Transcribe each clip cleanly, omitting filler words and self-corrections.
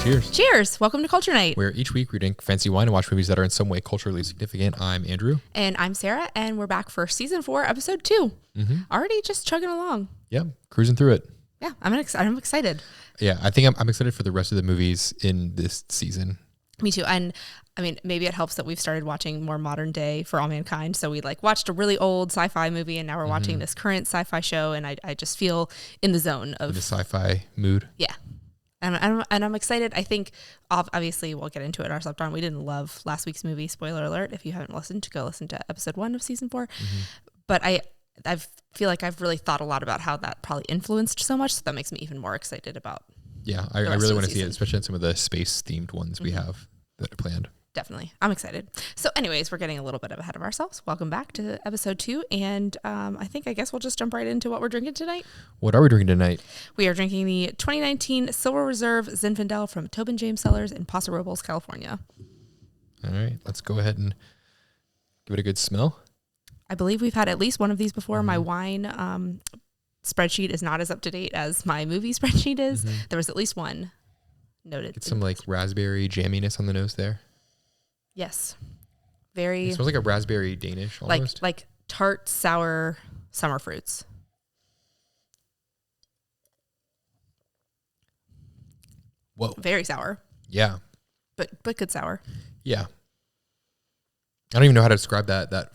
Cheers. Cheers. Welcome to Culture Night, Where each week we drink fancy wine and watch movies that are in some way culturally significant. I'm Andrew. and I'm Sarah, and we're back for season 4, episode 2. Already just chugging along. Yeah, cruising through it. Yeah, I'm excited. Yeah, I think I'm excited for the rest of the movies in this season. Me too. And I mean, maybe it helps that we've started watching more modern day For All Mankind. So we watched a really old sci-fi movie, and now we're watching this current sci-fi show, and I just feel in the zone of The sci-fi mood. Yeah. And I'm excited. I think, obviously, we'll get into it in our slept on. We didn't love last week's movie. Spoiler alert. If you haven't listened, go listen to episode 1 of season 4. But I feel like I've really thought a lot about how that probably influenced so much. So that makes me even more excited about. Yeah, I really want to see it, especially in some of the space-themed ones we have that are planned. Definitely. I'm excited. So anyways, we're getting a little bit ahead of ourselves. Welcome back to episode 2. And I guess we'll just jump right into what we're drinking tonight. What are we drinking tonight? We are drinking the 2019 Silver Reserve Zinfandel from Tobin James Cellars in Paso Robles, California. All right, let's go ahead and give it a good smell. I believe we've had at least one of these before. My wine spreadsheet is not as up to date as my movie spreadsheet is. There was at least one noted. Get some raspberry jamminess on the nose there. Yes. Very. It smells like a raspberry Danish almost. Like tart, sour summer fruits. Whoa. Very sour. Yeah. But good sour. Yeah. I don't even know how to describe that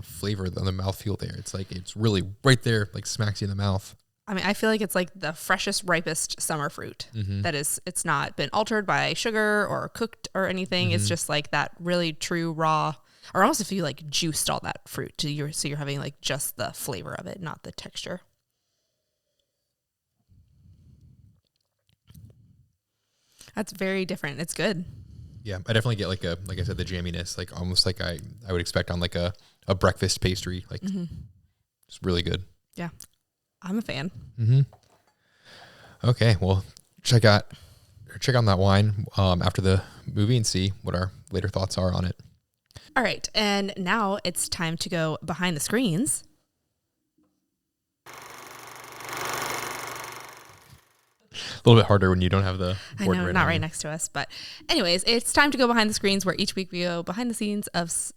flavor on the mouthfeel there. It's really right there, smacks you in the mouth. I mean, I feel like it's like the freshest, ripest summer fruit. It's not been altered by sugar or cooked or anything. It's just like that really true raw, or almost if you juiced all that fruit so you're having just the flavor of it, not the texture. That's very different. It's good. Yeah, I definitely get like I said, the jamminess, almost like I would expect on a breakfast pastry. It's really good. Yeah. I'm a fan. Okay, well, check on that wine after the movie and see what our later thoughts are on it. All right, and now it's time to go behind the screens. A little bit harder when you don't have the board. I know, not right next to us. But anyways, it's time to go behind the screens, where each week we go behind the scenes of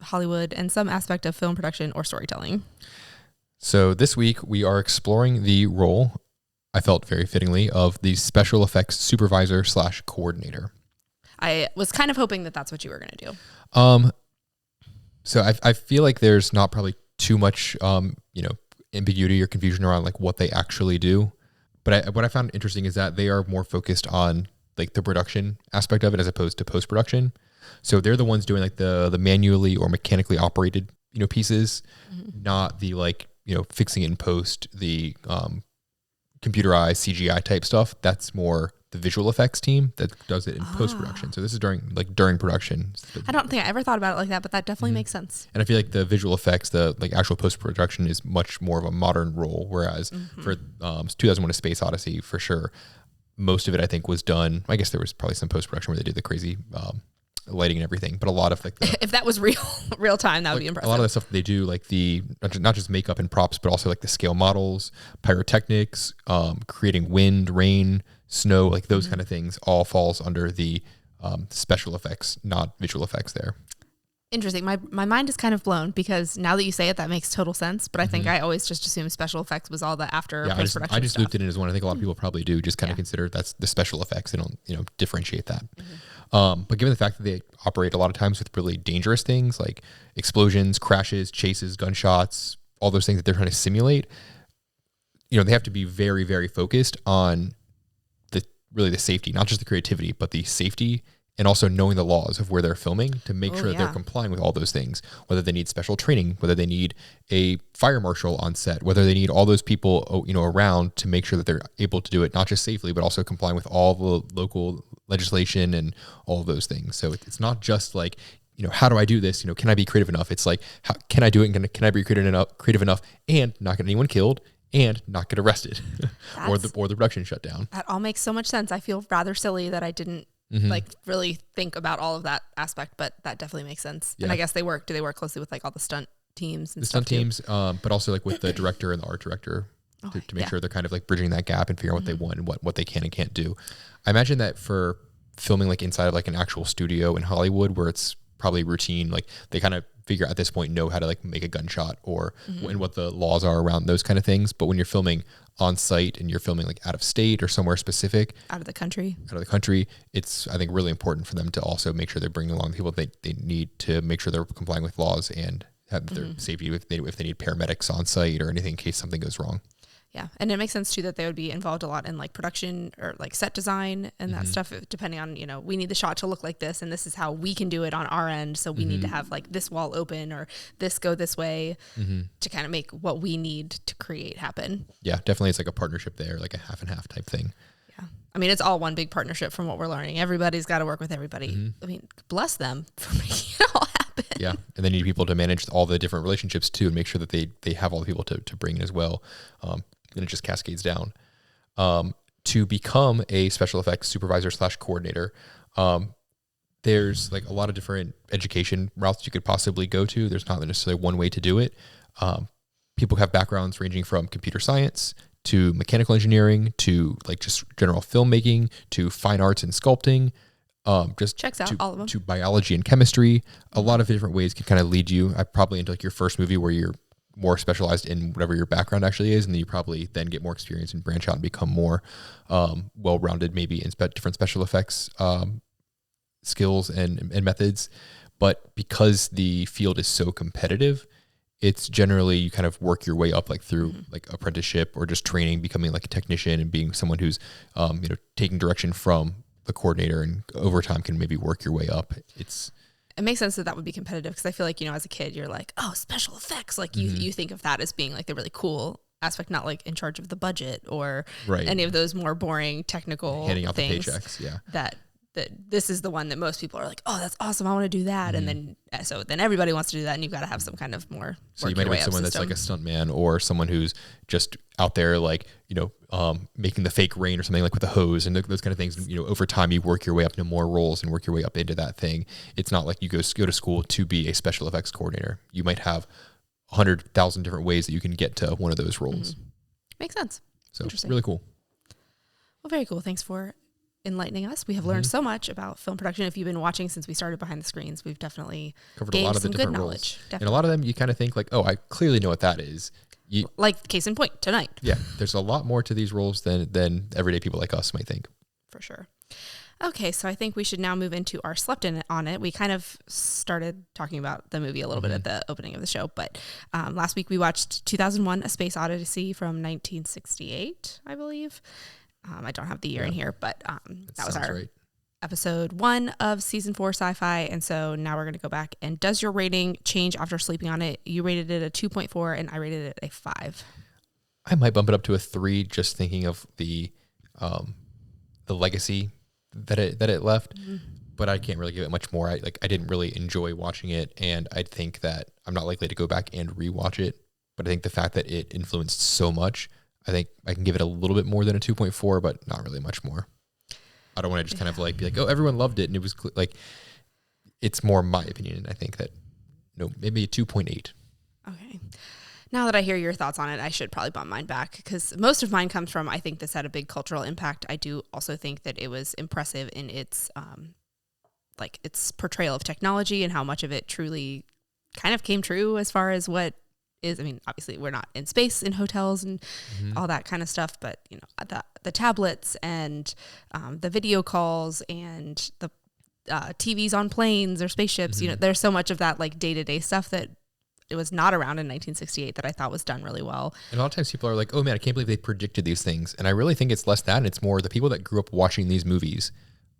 Hollywood and some aspect of film production or storytelling. So this week we are exploring the role, I felt very fittingly, of the special effects supervisor / coordinator. I was kind of hoping that that's what you were going to do. So I feel like there's not probably too much, ambiguity or confusion around what they actually do. But what I found interesting is that they are more focused on the production aspect of it as opposed to post-production. So they're the ones doing the manually or mechanically operated, pieces, not the fixing it in post, the computerized CGI type stuff. That's more the visual effects team that does it in post-production. So this is during production. I don't think I ever thought about it like that, but that definitely makes sense. And I feel like the visual effects, the actual post-production is much more of a modern role, whereas for 2001: A Space Odyssey, for sure, most of it I think was done. I guess there was probably some post-production where they did the crazy lighting and everything, but a lot of if that was real time, that would be impressive. A lot of the stuff that they do, the not just makeup and props, but also the scale models, pyrotechnics, creating wind, rain, snow, those kind of things, all falls under the special effects, not visual effects there. Interesting. My mind is kind of blown, because now that you say it, that makes total sense. But I think I always just assued special effects was all the after post-production I just stuff. looped it in as one. I think a lot of people probably do, just kind of consider that's the special effects. They don't, differentiate that. But given the fact that they operate a lot of times with really dangerous things like explosions, crashes, chases, gunshots, all those things that they're trying to simulate, they have to be very, very focused on the safety, not just the creativity, but the safety, and also knowing the laws of where they're filming to make sure that they're complying with all those things, whether they need special training, whether they need a fire marshal on set, whether they need all those people, around to make sure that they're able to do it, not just safely, but also complying with all the local legislation and all of those things. So it's not just how do I do this? Can I be creative enough? It's how can I do it? And can I be creative enough and not get anyone killed and not get arrested or the production shut down? That all makes so much sense. I feel rather silly that I didn't really think about all of that aspect, but that definitely makes sense. Yeah. And I guess do they work closely with all the stunt teams and stuff too? But also with the director and the art director to make sure they're kind of bridging that gap and figuring out what they want and what they can and can't do. I imagine that for filming like inside of like an actual studio in Hollywood where it's probably routine. Like they kind of figure out at this point know how to like make a gunshot or and what the laws are around those kind of things. But when you're filming on site and you're filming like out of state or somewhere specific, out of the country, it's, I think, really important for them to also make sure they're bringing along the people they need to make sure they're complying with laws and have their safety if they need paramedics on site or anything in case something goes wrong. Yeah. And it makes sense too that they would be involved a lot in like production or like set design and that stuff, depending on, we need the shot to look like this and this is how we can do it on our end. So we need to have like this wall open or this go this way to kind of make what we need to create happen. Yeah, definitely. It's like a partnership there, like a half and half type thing. Yeah. I mean, it's all one big partnership from what we're learning. Everybody's got to work with everybody. I mean, bless them for making it all happen. Yeah. And then you need people to manage all the different relationships too and make sure that they have all the people to bring in as well. And it just cascades down. To become a special effects supervisor / coordinator, there's like a lot of different education routes you could possibly go to. There's not necessarily one way to do it. People have backgrounds ranging from computer science to mechanical engineering to like just general filmmaking to fine arts and sculpting. Just checks out all of them. To biology and chemistry. A lot of different ways can kind of lead you. Probably into like your first movie where you're more specialized in whatever your background actually is, and then you probably then get more experience and branch out and become more well-rounded maybe in different special effects skills and methods. But because the field is so competitive, it's generally you kind of work your way up like through like apprenticeship or just training, becoming like a technician and being someone who's taking direction from the coordinator, and over time can maybe work your way up. It makes sense that would be competitive because I feel like, as a kid, you're like, oh, special effects. Like you think of that as being like the really cool aspect, not like in charge of the budget or any of those more boring technical handing out things the paychecks. Yeah. That this is the one that most people are like, oh, that's awesome. I want to do that. And then everybody wants to do that. And you've got to have some kind of more. So you might have someone that's like a stuntman or someone who's just out there, like, making the fake rain or something like with a hose and those kind of things. And, over time you work your way up into more roles and work your way up into that thing. It's not like you go to school to be a special effects coordinator. You might have 100,000 different ways that you can get to one of those roles. Makes sense. So interesting. Really cool. Well, very cool. Thanks for enlightening us. We have learned so much about film production. If you've been watching since we started Behind the Screens, we've definitely covered a lot of the different roles. Definitely. And a lot of them you kind of think like, oh, I clearly know what that is. Like case in point tonight. Yeah, there's a lot more to these roles than everyday people like us might think. For sure. Okay, so I think we should now move into our slept in on it. We kind of started talking about the movie a little bit at the opening of the show, but last week we watched 2001: A Space Odyssey from 1968, I believe. I don't have the year in here, but that was our episode 1 of season 4 Sci-Fi. And so now we're going to go back. And does your rating change after sleeping on it? You rated it a 2.4 and I rated it a 5. I might bump it up to a 3, just thinking of the legacy that it left. But I can't really give it much more. I didn't really enjoy watching it, and I think that I'm not likely to go back and rewatch it. But I think the fact that it influenced so much, I think I can give it a little bit more than a 2.4, but not really much more. I don't want to just kind of like be like, oh, everyone loved it, and it was like, it's more my opinion. And I think that maybe a 2.8. Okay. Now that I hear your thoughts on it, I should probably bump mine back because most of mine comes from, I think this had a big cultural impact. I do also think that it was impressive in its its portrayal of technology and how much of it truly kind of came true as far as what is. I mean, obviously we're not in space in hotels and all that kind of stuff, but the tablets and the video calls and the TVs on planes or spaceships, there's so much of that like day-to-day stuff that it was not around in 1968 that I thought was done really well. And a lot of times people are like, oh man, I can't believe they predicted these things. And I really think it's less that, and it's more the people that grew up watching these movies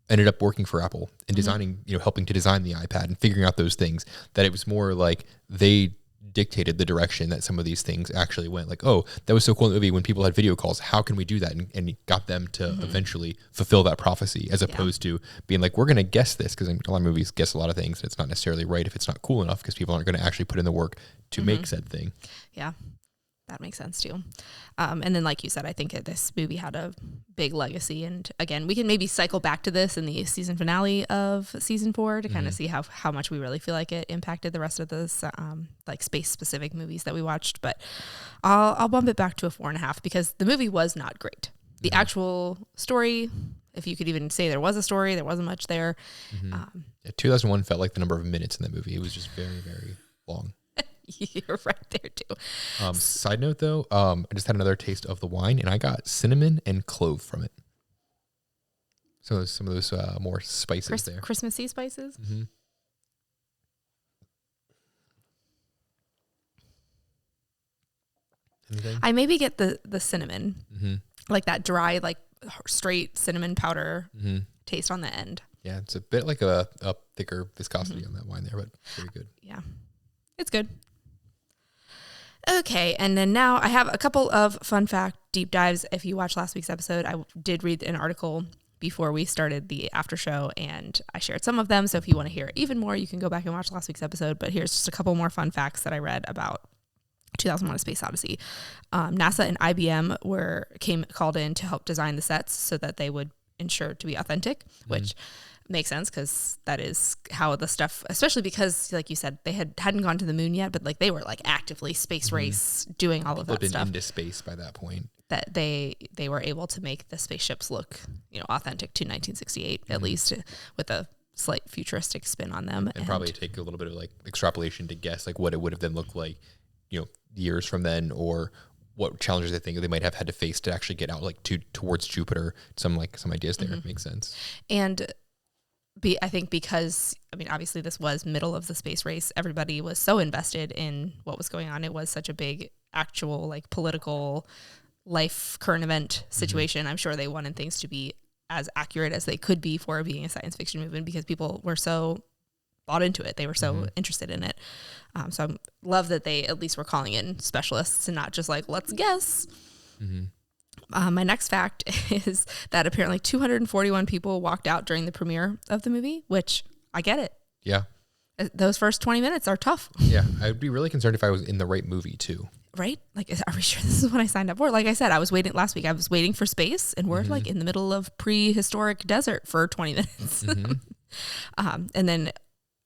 ended up working for Apple and designing, helping to design the iPad and figuring out those things, that it was more like they dictated the direction that some of these things actually went. Like, oh, that was so cool in the movie when people had video calls. How can we do that? And got them to eventually fulfill that prophecy, as opposed to being like, we're going to guess this, because a lot of movies guess a lot of things. And it's not necessarily right if it's not cool enough, because people aren't going to actually put in the work to make said thing. Yeah, that makes sense too. And then, like you said, I think this movie had a big legacy. And again, we can maybe cycle back to this in the season finale of season 4 to kind of see how much we really feel like it impacted the rest of those like space specific movies that we watched. But I'll bump it back to a 4.5 because the movie was not great. The actual story, if you could even say there was a story. There wasn't much there. 2001 felt like the number of minutes in that movie. It was just very, very long. You're right there too. Side note though, I just had another taste of the wine and I got cinnamon and clove from it. So some of those more spices there. Christmassy spices. Mm-hmm. Anything? I maybe get the cinnamon, like that dry, like straight cinnamon powder taste on the end. Yeah, it's a bit like a thicker viscosity on that wine there, but pretty good. Yeah, it's good. Okay, and then now I have a couple of fun fact deep dives. If you watched last week's episode, I did read an article before we started the after show, and I shared some of them. So if you want to hear even more, you can go back and watch last week's episode. But here's just a couple more fun facts that I read about 2001: A Space Odyssey. NASA and IBM called in to help design the sets so that they would ensure to be authentic, which makes sense because that is how the stuff, especially because like you said, they hadn't gone to the moon yet, but like they were like actively space race doing all of that stuff. Into space by that point. That they were able to make the spaceships look, authentic to 1968, at least with a slight futuristic spin on them. And probably take a little bit of like extrapolation to guess like what it would have then looked like, years from then, or what challenges they think they might have had to face to actually get out like towards Jupiter. Some ideas there make sense. And I think because, obviously this was middle of the space race. Everybody was so invested in what was going on. It was such a big actual like political life current event situation. I'm sure they wanted things to be as accurate as they could be for being a science fiction movie because people were so bought into it. They were so interested in it. So I love that they at least were calling in specialists and not just like, let's guess. My next fact is that apparently 241 people walked out during the premiere of the movie, which I get it. Yeah. Those first 20 minutes are tough. Yeah. I would be really concerned if I was in the right movie too. Right? Like, are we sure this is what I signed up for? Like I said, I was waiting last week. I was waiting for space and we're like in the middle of prehistoric desert for 20 minutes. And then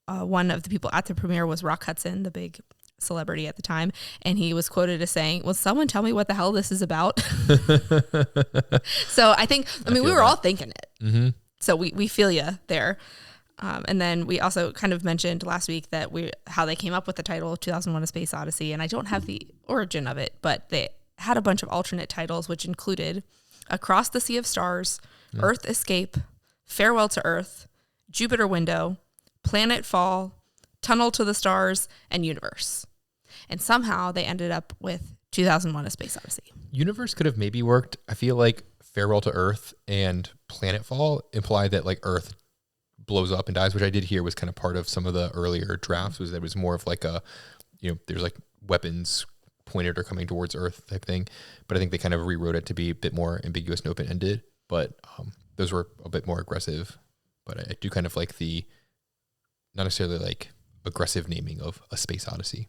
one of the people at the premiere was Rock Hudson, the big celebrity at the time, and he was quoted as saying, "Will someone tell me what the hell this is about?" So I think, we were all thinking it. So we feel you there. And then we also kind of mentioned last week that how they came up with the title 2001: A Space Odyssey, and I don't have the origin of it, but they had a bunch of alternate titles, which included Across the Sea of Stars, Earth Escape, Farewell to Earth, Jupiter Window, Planet Fall, Tunnel to the Stars, and Universe. And somehow they ended up with 2001: A Space Odyssey. Universe could have maybe worked. I feel like Farewell to Earth and Planetfall imply that like Earth blows up and dies, which I did hear was kind of part of some of the earlier drafts, was that it was more of like a, there's like weapons pointed or coming towards Earth type thing. But I think they kind of rewrote it to be a bit more ambiguous and open-ended. But those were a bit more aggressive. But I do kind of like the, not necessarily like aggressive naming of A Space Odyssey.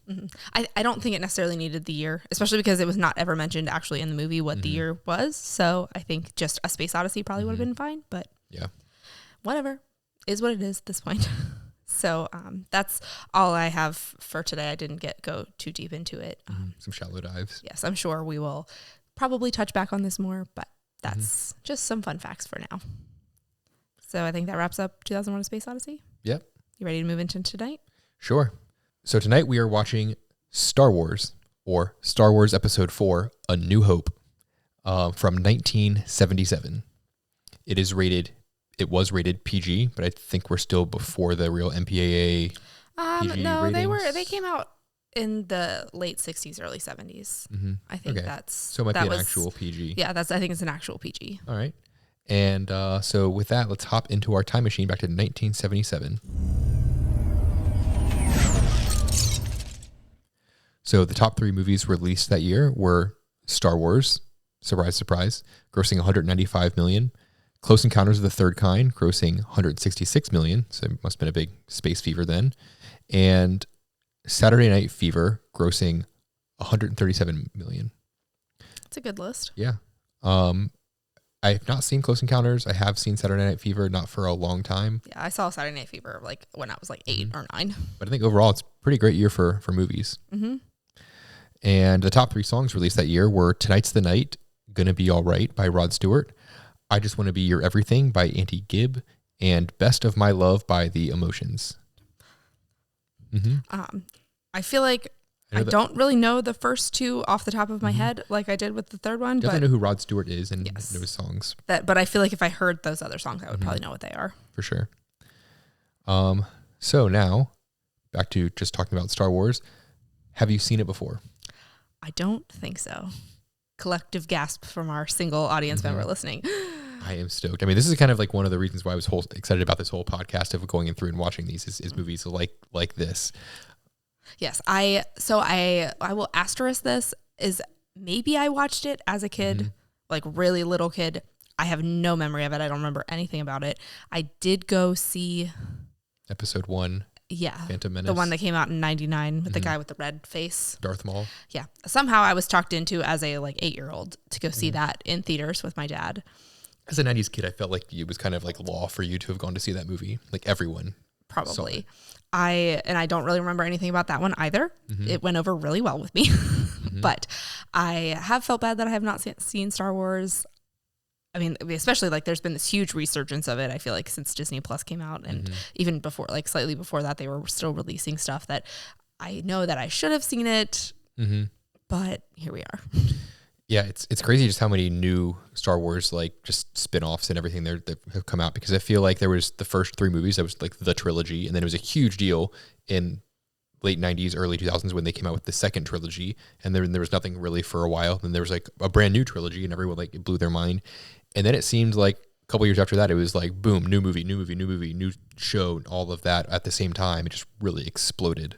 I don't think it necessarily needed the year, especially because it was not ever mentioned actually in the movie what the year was. So I think just A Space Odyssey probably would have been fine, but yeah, whatever is what it is at this point. So that's all I have for today. I didn't go too deep into it. Some shallow dives. Yes, I'm sure we will probably touch back on this more, but that's just some fun facts for now. So I think that wraps up 2001: A Space Odyssey. Yep. You ready to move into tonight? Sure. So tonight we are watching Star Wars, or Star Wars Episode 4, A New Hope, from 1977. It was rated PG, but I think we're still before the real MPAA PG no, ratings. they came out in the late 60s, early 70s. Mm-hmm. I think okay. that's... So it might be an actual PG. Yeah, I think it's an actual PG. All right. And so with that, let's hop into our time machine back to 1977. So the top 3 movies released that year were Star Wars, surprise, surprise, grossing $195 million. Close Encounters of the Third Kind, grossing $166 million. So it must have been a big space fever then. And Saturday Night Fever, grossing $137 million. That's a good list. Yeah. I have not seen Close Encounters. I have seen Saturday Night Fever, not for a long time. Yeah, I saw Saturday Night Fever like when I was like 8 or 9. But I think overall it's a pretty great year for movies. And the top 3 songs released that year were Tonight's the Night, Gonna Be All Right by Rod Stewart, I Just Want to Be Your Everything by Auntie Gibb, and Best of My Love by The Emotions. I feel like I don't really know the first two off the top of my head like I did with the third one. Definitely but know who Rod Stewart is and know his songs. But I feel like if I heard those other songs, I would probably know what they are. For sure. So now, back to just talking about Star Wars. Have you seen it before? I don't think so. Collective gasp from our single audience member listening. I am stoked. I mean, this is kind of like one of the reasons why I was excited about this whole podcast of going in through and watching these is movies like this. Yes, I will asterisk this is maybe I watched it as a kid, like really little kid. I have no memory of it. I don't remember anything about it. I did go see Episode 1. Yeah. Phantom Menace. The one that came out in 99 with the guy with the red face. Darth Maul. Yeah. Somehow I was talked into as a 8-year-old to go see that in theaters with my dad. As a 90s kid, I felt like it was kind of like law for you to have gone to see that movie. Like everyone. Probably. I don't really remember anything about that one either. It went over really well with me. But I have felt bad that I have not seen Star Wars. I mean, especially like there's been this huge resurgence of it. I feel like since Disney Plus came out, and even before, like slightly before that, they were still releasing stuff that I know that I should have seen it, but here we are. Yeah, it's crazy just how many new Star Wars like just spin-offs and everything that have come out, because I feel like there was the first 3 movies that was like the trilogy, and then it was a huge deal in late 90s, early 2000s when they came out with the second trilogy, and then there was nothing really for a while. Then there was like a brand new trilogy, and everyone like it blew their mind. And then it seemed like a couple years after that, it was like, boom, new movie, new show, all of that at the same time. It just really exploded.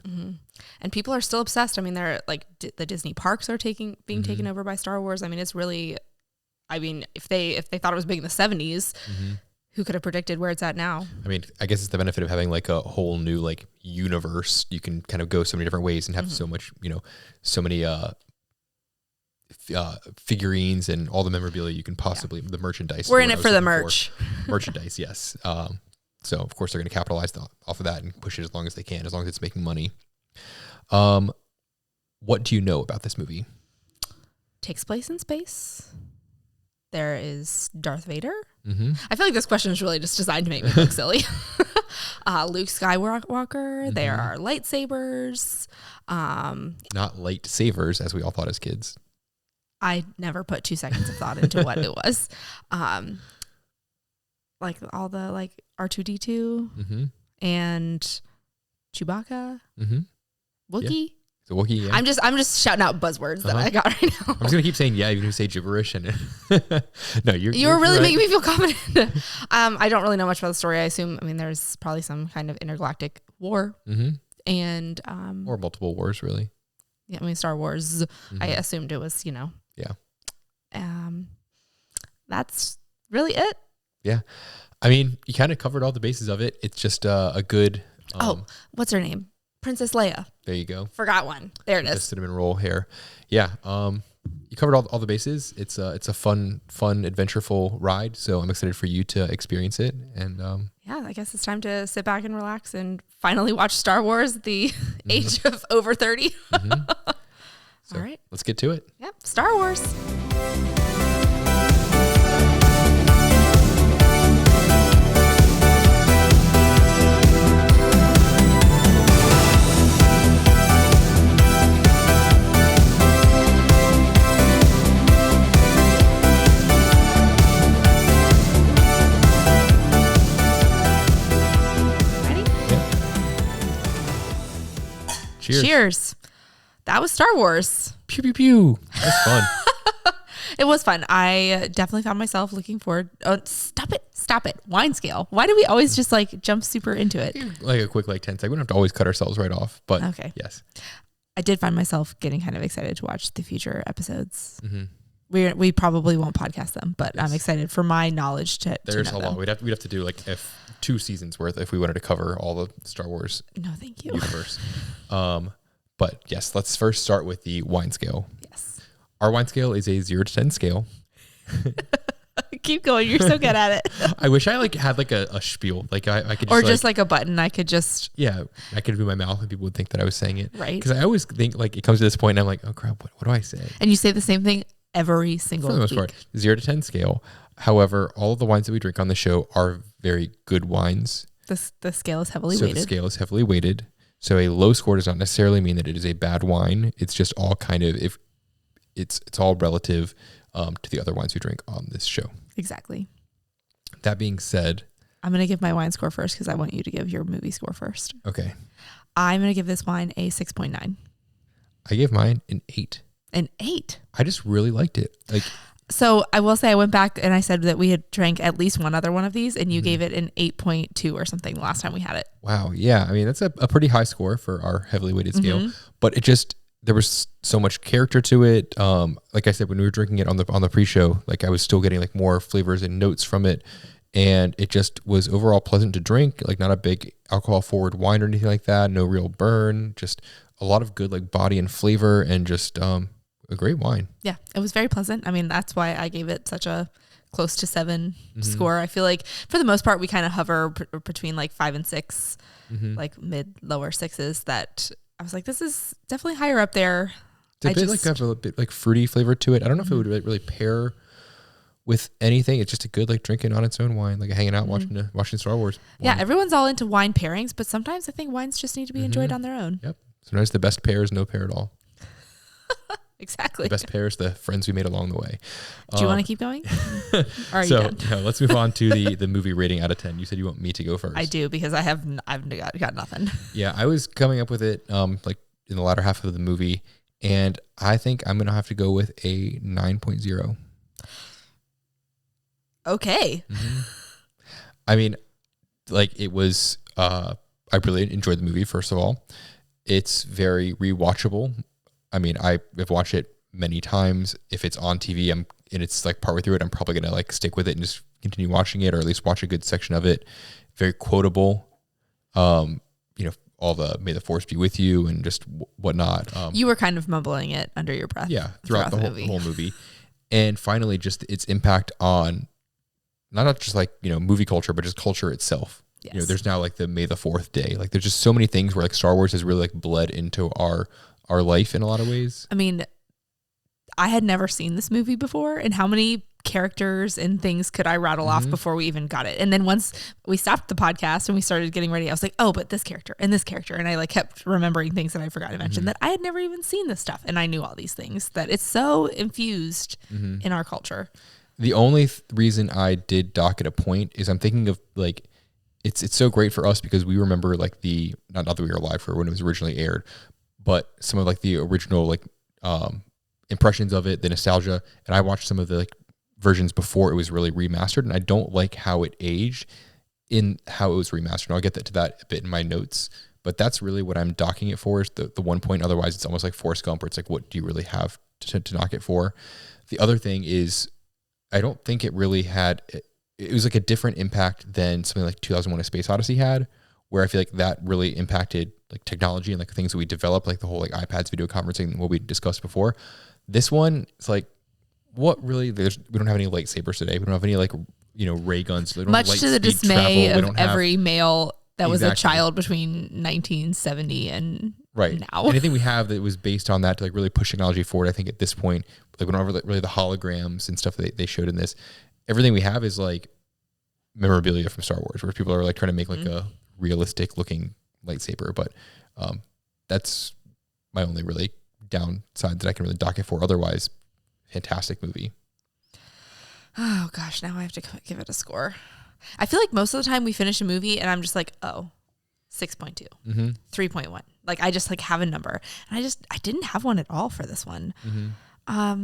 And people are still obsessed. I mean, they're like the Disney parks are being taken over by Star Wars. I mean, it's really, I mean, if they thought it was big in the 70s, who could have predicted where it's at now? I mean, I guess it's the benefit of having like a whole new like universe. You can kind of go so many different ways and have so much, so many figurines and all the memorabilia you can possibly, the merchandise. We're in it for the merch. Merchandise, yes. So of course they're going to capitalize off of that and push it as long as they can, as long as it's making money. What do you know about this movie? Takes place in space. There is Darth Vader. I feel like this question is really just designed to make me look silly. Luke Skywalker. There are lightsabers. Not lightsabers, as we all thought as kids. I never put 2 seconds of thought into what it was. Like all the like R2-D2 and Chewbacca, Wookiee. Yeah. So Wookiee, yeah. I'm just shouting out buzzwords that I got right now. I'm just gonna keep saying yeah, even if you say gibberish. And no, you're really right. making me feel confident. I don't really know much about the story. I assume, I mean, there's probably some kind of intergalactic war, and or multiple wars, really. Yeah, I mean Star Wars. I assumed it was, Yeah. That's really it. Yeah, I mean, you kind of covered all the bases of it. It's just a good. What's her name? Princess Leia. There you go. Forgot one. There it is. The cinnamon roll hair. Yeah. You covered all the bases. It's a fun, adventureful ride. So I'm excited for you to experience it. And yeah, I guess it's time to sit back and relax and finally watch Star Wars at the age of over 30. So all right. Let's get to it. Yep. Star Wars. Cheers. That was Star Wars. Pew, pew, pew. That's fun. It was fun. I definitely found myself looking forward. Oh, stop it. Wine scale. Why do we always just like jump super into it? Like a quick 10 seconds. We don't have to always cut ourselves right off. But okay. Yes. I did find myself getting kind of excited to watch the future episodes. We probably won't podcast them, but I'm excited for my knowledge to There's know a lot. them. We'd have to do like 2 seasons worth if we wanted to cover all the Star Wars No, thank you. universe. But yes, let's first start with the wine scale. Yes. Our wine scale is a 0 to 10 scale. Keep going. You're so good at it. I wish I had a spiel. Like I could just or just like a button. I could just. Yeah, I could do my mouth and people would think that I was saying it. Right. Because I always think like it comes to this point and I'm like, oh crap, what do I say? And you say the same thing every single For the most week. part, 0 to 10 scale. However, all of the wines that we drink on the show are very good wines. The scale is heavily So weighted. the scale is heavily weighted. So a low score does not necessarily mean that it is a bad wine. It's just all kind of, if it's all relative to the other wines we drink on this show. Exactly. That being said, I'm going to give my wine score first because I want you to give your movie score first. okay. I'm going to give this wine a 6.9. I gave mine an 8. An 8? I just really liked it. Like, so I will say I went back and I said that we had drank at least one other one of these and you gave it an 8.2 or something the last time we had it. wow. Yeah. I mean, that's a pretty high score for our heavily weighted scale, but it just, there was so much character to it. Like I said, when we were drinking it on the pre-show, like I was still getting like more flavors and notes from it. And it just was overall pleasant to drink, like not a big alcohol forward wine or anything like that. No real burn, just a lot of good like body and flavor and just a great wine. Yeah, it was very pleasant. I mean, that's why I gave it such a close to 7 score. I feel like for the most part, we kind of hover between like 5 and 6, like lower 6s that I was like, this is definitely higher up there. It's a bit like have a bit like fruity flavor to it. I don't know if it would really pair with anything. It's just a good like drinking on its own wine, like hanging out watching Star Wars wine. Yeah, everyone's all into wine pairings, but sometimes I think wines just need to be enjoyed on their own. Yep. Sometimes the best pair is no pair at all. Exactly. The best pair is the friends we made along the way. Do you want to keep going? Or are you So done? no, let's move on to the movie rating out of 10. You said you want me to go first. I do because I've got nothing. Yeah, I was coming up with it like in the latter half of the movie, and I think I'm gonna have to go with a 9.0. Okay. I mean, like it was. I really enjoyed the movie. First of all, it's very rewatchable. I mean, I've watched it many times. If it's on TV, and it's like partway through it, I'm probably gonna like stick with it and just continue watching it, or at least watch a good section of it. Very quotable. You know, all the "May the Force be with you" and just whatnot. You were kind of mumbling it under your breath. Yeah, throughout the whole movie. And finally, just its impact on not just like, you know, movie culture, but just culture itself. Yes. You know, there's now like the May the 4th day. Like there's just so many things where like Star Wars has really like bled into our life in a lot of ways. I mean, I had never seen this movie before, and how many characters and things could I rattle off before we even got it? And then once we stopped the podcast and we started getting ready, I was like, oh, but this character and this character. And I like kept remembering things that I forgot to mention that I had never even seen this stuff. And I knew all these things, that it's so infused in our culture. The only reason I did dock at a point is I'm thinking of like, it's so great for us because we remember like not that we were alive for when it was originally aired, but some of like the original like impressions of it, the nostalgia. And I watched some of the like versions before it was really remastered, and I don't like how it aged in how it was remastered. And I'll get to that a bit in my notes, but that's really what I'm docking it for, is the 1 point. Otherwise it's almost like Forrest Gump, where it's like, what do you really have to knock it for? The other thing is, I don't think it really had, it was like a different impact than something like 2001: A Space Odyssey had, where I feel like that really impacted like technology and like things that we developed, like the whole like iPads, video conferencing, what we discussed before. This one, it's like, what really, we don't have any lightsabers today. We don't have any like, you know, ray guns. Much to the dismay of every male that was a child between 1970 and now. Anything we have that was based on that to like really push technology forward, I think at this point, like whenever really the holograms and stuff that they showed in this, everything we have is like memorabilia from Star Wars, where people are like trying to make like a realistic looking lightsaber. But that's my only really downside that I can really dock it for. Otherwise, fantastic movie. Oh gosh, now I have to give it a score. I feel like most of the time we finish a movie and I'm just like, oh, 6.2, 3.1. Like I just like have a number, and I didn't have one at all for this one. Not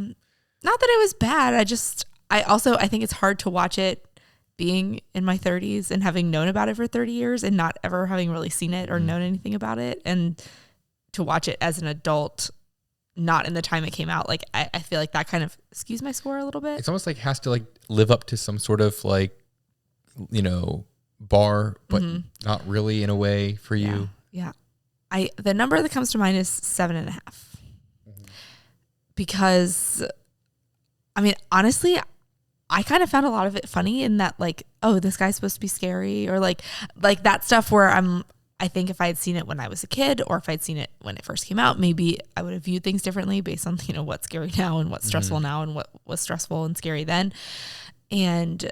that it was bad. I think it's hard to watch it being in my 30s and having known about it for 30 years and not ever having really seen it or known anything about it, and to watch it as an adult, not in the time it came out. Like I feel like that kind of skews my score a little bit. It's almost like has to like live up to some sort of like, you know, bar, but not really in a way for you. Yeah. The number that comes to mind is 7.5. Because I mean, honestly, I kind of found a lot of it funny in that, like, oh, this guy's supposed to be scary, or like that stuff where I think if I had seen it when I was a kid, or if I'd seen it when it first came out, maybe I would have viewed things differently based on, you know, what's scary now and what's stressful now and what was stressful and scary then. And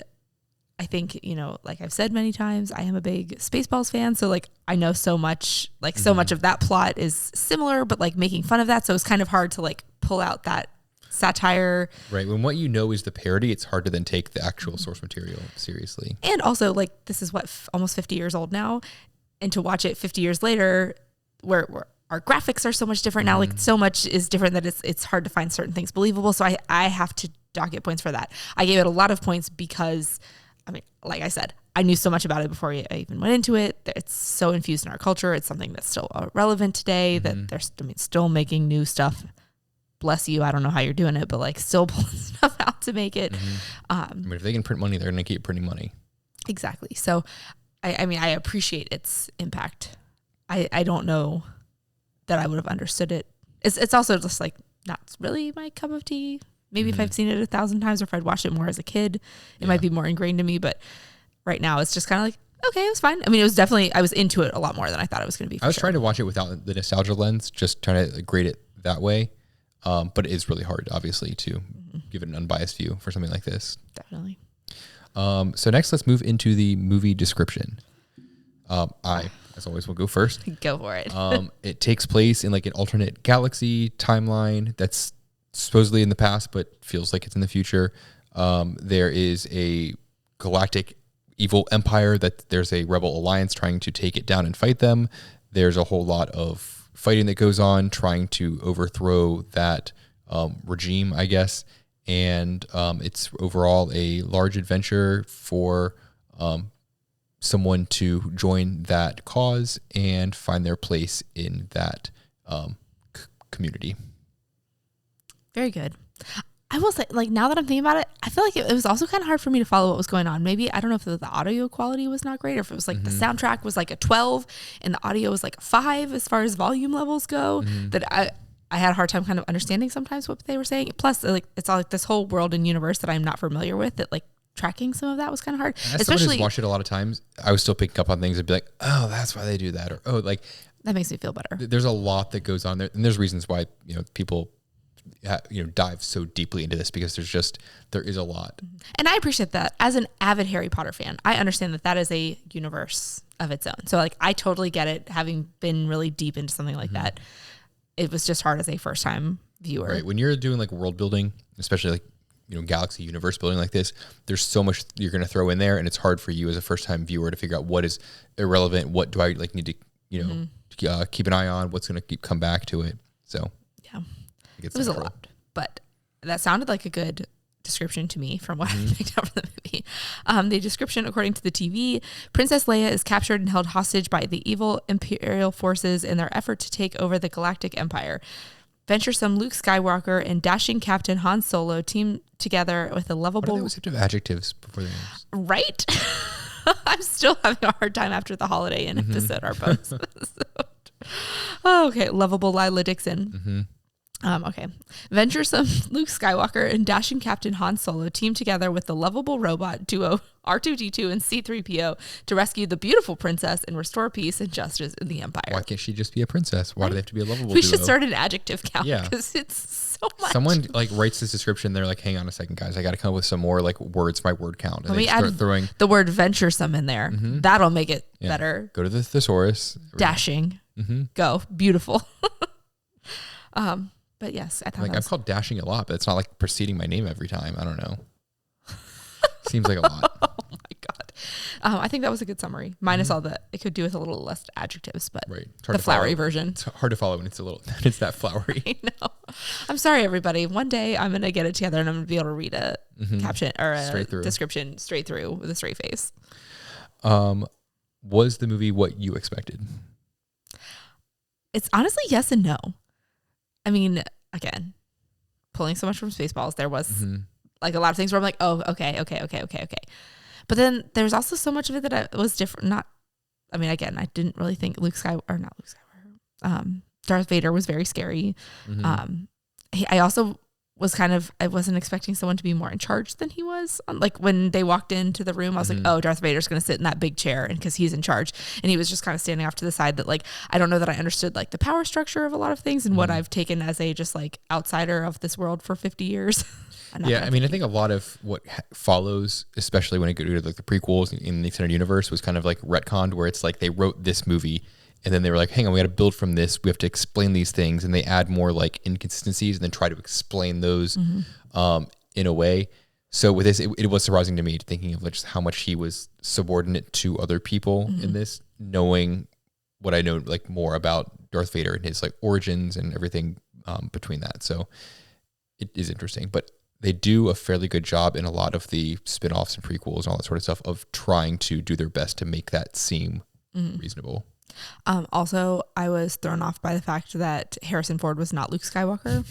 I think, like I've said many times, I am a big Spaceballs fan. So like, I know so much, like so much of that plot is similar, but like making fun of that. So it's kind of hard to like pull out that satire. Right. When what you know is the parody, it's hard to then take the actual source material seriously. And also like, this is what, almost 50 years old now. And to watch it 50 years later, where our graphics are so much different now, like so much is different that it's hard to find certain things believable. So I have to dock it points for that. I gave it a lot of points because, I mean, like I said, I knew so much about it before I even went into it. It's so infused in our culture. It's something that's still relevant today, that they're still making new stuff. Bless you. I don't know how you're doing it, but like still pulling stuff out to make it. I mean, if they can print money, they're going to keep printing money. Exactly. So, I mean, I appreciate its impact. I don't know that I would have understood it. It's also just like not really my cup of tea. Maybe if I've seen it 1,000 times or if I'd watched it more as a kid, it might be more ingrained in me. But right now it's just kind of like, okay, it was fine. I mean, it was definitely, I was into it a lot more than I thought it was going to be. I was trying to watch it without the nostalgia lens, just trying to grade it that way. But it is really hard, obviously, to give it an unbiased view for something like this. Definitely. So next, let's move into the movie description. I, as always, will go first. Go for it. It takes place in like an alternate galaxy timeline that's supposedly in the past, but feels like it's in the future. There is a galactic evil empire that there's a rebel alliance trying to take it down and fight them. There's a whole lot of fighting that goes on, trying to overthrow that regime, I guess. And it's overall a large adventure for someone to join that cause and find their place in that community. Very good. I will say, like, now that I'm thinking about it, I feel like it was also kind of hard for me to follow what was going on. Maybe, I don't know if the audio quality was not great or if it was like the soundtrack was like a 12 and the audio was like a 5 as far as volume levels go, that I had a hard time kind of understanding sometimes what they were saying. Plus, like, it's all like this whole world and universe that I'm not familiar with, that like tracking some of that was kind of hard. As someone who's watched it a lot of times, I was still picking up on things and be like, oh, that's why they do that. Or, oh, like, that makes me feel better. There's a lot that goes on there. And there's reasons why, people dive so deeply into this, because there is a lot. And I appreciate that. As an avid Harry Potter fan, I understand that is a universe of its own. So like, I totally get it, having been really deep into something like that. It was just hard as a first time viewer. Right. When you're doing like world building, especially like, galaxy universe building like this, there's so much you're going to throw in there, and it's hard for you as a first time viewer to figure out what is irrelevant. What do I like need to, keep an eye on, what's going to come back to it. So yeah. It was a lot, but that sounded like a good description to me from what I picked up from the movie. The description, according to the TV, Princess Leia is captured and held hostage by the evil Imperial forces in their effort to take over the Galactic Empire. Venturesome Luke Skywalker and dashing Captain Han Solo team together with a lovable... What are those types of adjectives before the names? Right? I'm still having a hard time after the Holiday Inn episode, our bonus episode. Okay, lovable Lila Dixon. Okay. Venturesome Luke Skywalker and dashing Captain Han Solo team together with the lovable robot duo R2-D2 and C-3PO to rescue the beautiful princess and restore peace and justice in the Empire. Why can't she just be a princess? Why do they have to be a lovable We duo? should start an adjective count, Yeah, because it's so much. Someone like writes this description, they're like, hang on a second, guys, I got to come up with some more like words, my word count. And Let me add throwing the word venturesome in there. That'll make it better. Go to the thesaurus. Dashing. Go. Beautiful. But yes, I thought like, I'm called dashing a lot, but it's not like preceding my name every time. I don't know. Seems like a lot. Oh my God. I think that was a good summary. Minus all the, it could do with a little less adjectives, but the flowery version. It's hard to follow when it's that flowery. I know. I'm sorry, everybody. One day I'm going to get it together and I'm going to be able to read a caption or a description straight through with a straight face. Was the movie what you expected? It's honestly yes and no. I mean, again, pulling so much from Spaceballs, there was like a lot of things where I'm like, oh, okay. But then there's also so much of it that was different. I didn't really think Darth Vader was very scary. I also was I wasn't expecting someone to be more in charge than he was. Like when they walked into the room, I was like, oh, Darth Vader's going to sit in that big chair and because he's in charge. And he was just kind of standing off to the side that like, I don't know that I understood like the power structure of a lot of things and what I've taken as a just like outsider of this world for 50 years. Yeah, I mean, I think a lot of what follows, especially when it goes to like the prequels in the extended universe, was kind of like retconned, where it's like they wrote this movie and then they were like, hang on, we got to build from this. We have to explain these things, and they add more like inconsistencies and then try to explain those in a way. So with this, it was surprising to me, thinking of just how much he was subordinate to other people in this, knowing what I know like more about Darth Vader and his like origins and everything between that. So it is interesting, but they do a fairly good job in a lot of the spin-offs and prequels and all that sort of stuff of trying to do their best to make that seem reasonable. Also, I was thrown off by the fact that Harrison Ford was not Luke Skywalker.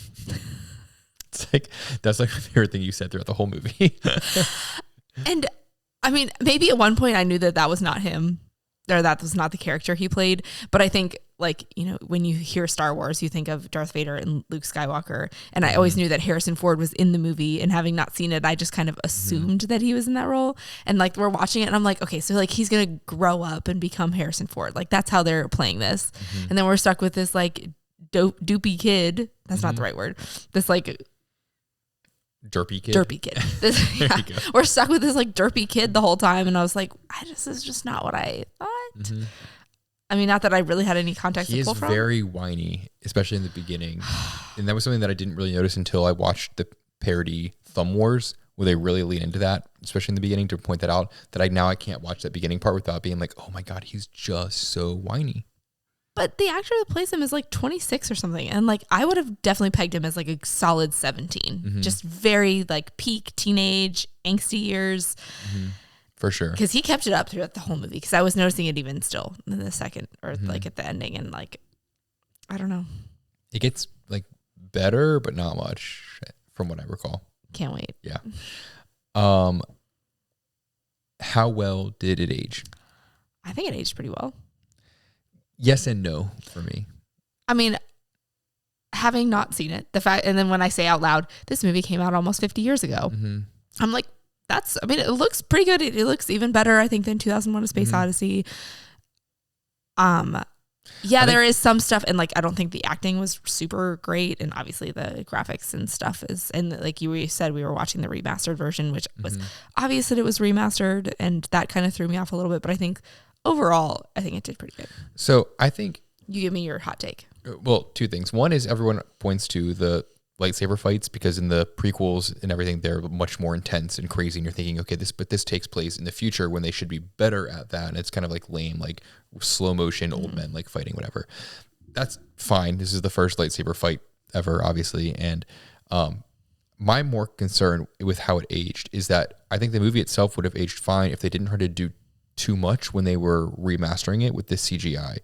It's like, that's like my favorite thing you said throughout the whole movie. And I mean, maybe at one point I knew that was not him, or that was not the character he played. But I think, like, you know, when you hear Star Wars, you think of Darth Vader and Luke Skywalker. And I always knew that Harrison Ford was in the movie, and having not seen it, I just kind of assumed that he was in that role. And like, we're watching it and I'm like, okay, so like he's going to grow up and become Harrison Ford. Like, that's how they're playing this. And then we're stuck with this like doopy kid. That's not the right word. This like derpy kid. This, yeah, we're stuck with this like derpy kid the whole time, and I was like, this is just not what I thought. I mean, not that I really had any context to pull from. He is very whiny, especially in the beginning, and that was something that I didn't really notice until I watched the parody Thumb Wars, where they really lean into that, especially in the beginning, to point that out. That I can't watch that beginning part without being like, oh my god, he's just so whiny. But the actor that plays him is like 26 or something. And like, I would have definitely pegged him as like a solid 17. Just very like peak teenage, angsty years. For sure. Because he kept it up throughout the whole movie. Because I was noticing it even still in the second, or like at the ending. And like, I don't know. It gets like better, but not much from what I recall. Can't wait. Yeah. How well did it age? I think it aged pretty well. Yes and no for me. I mean, having not seen it, and then when I say out loud, this movie came out almost 50 years ago. I'm like, it looks pretty good. It looks even better, I think, than 2001: A Space Odyssey. There is some stuff, and like, I don't think the acting was super great, and obviously the graphics and stuff is, and like you said, we were watching the remastered version, which was obvious that it was remastered, and that kind of threw me off a little bit, but I think overall, I think it did pretty good. So I think... You give me your hot take. Well, two things. One is everyone points to the lightsaber fights, because in the prequels and everything, they're much more intense and crazy, and you're thinking, okay, this takes place in the future when they should be better at that, and it's kind of like lame, like slow motion old men like fighting, whatever. That's fine. This is the first lightsaber fight ever, obviously, and my more concern with how it aged is that I think the movie itself would have aged fine if they didn't try to do too much when they were remastering it with this CGI.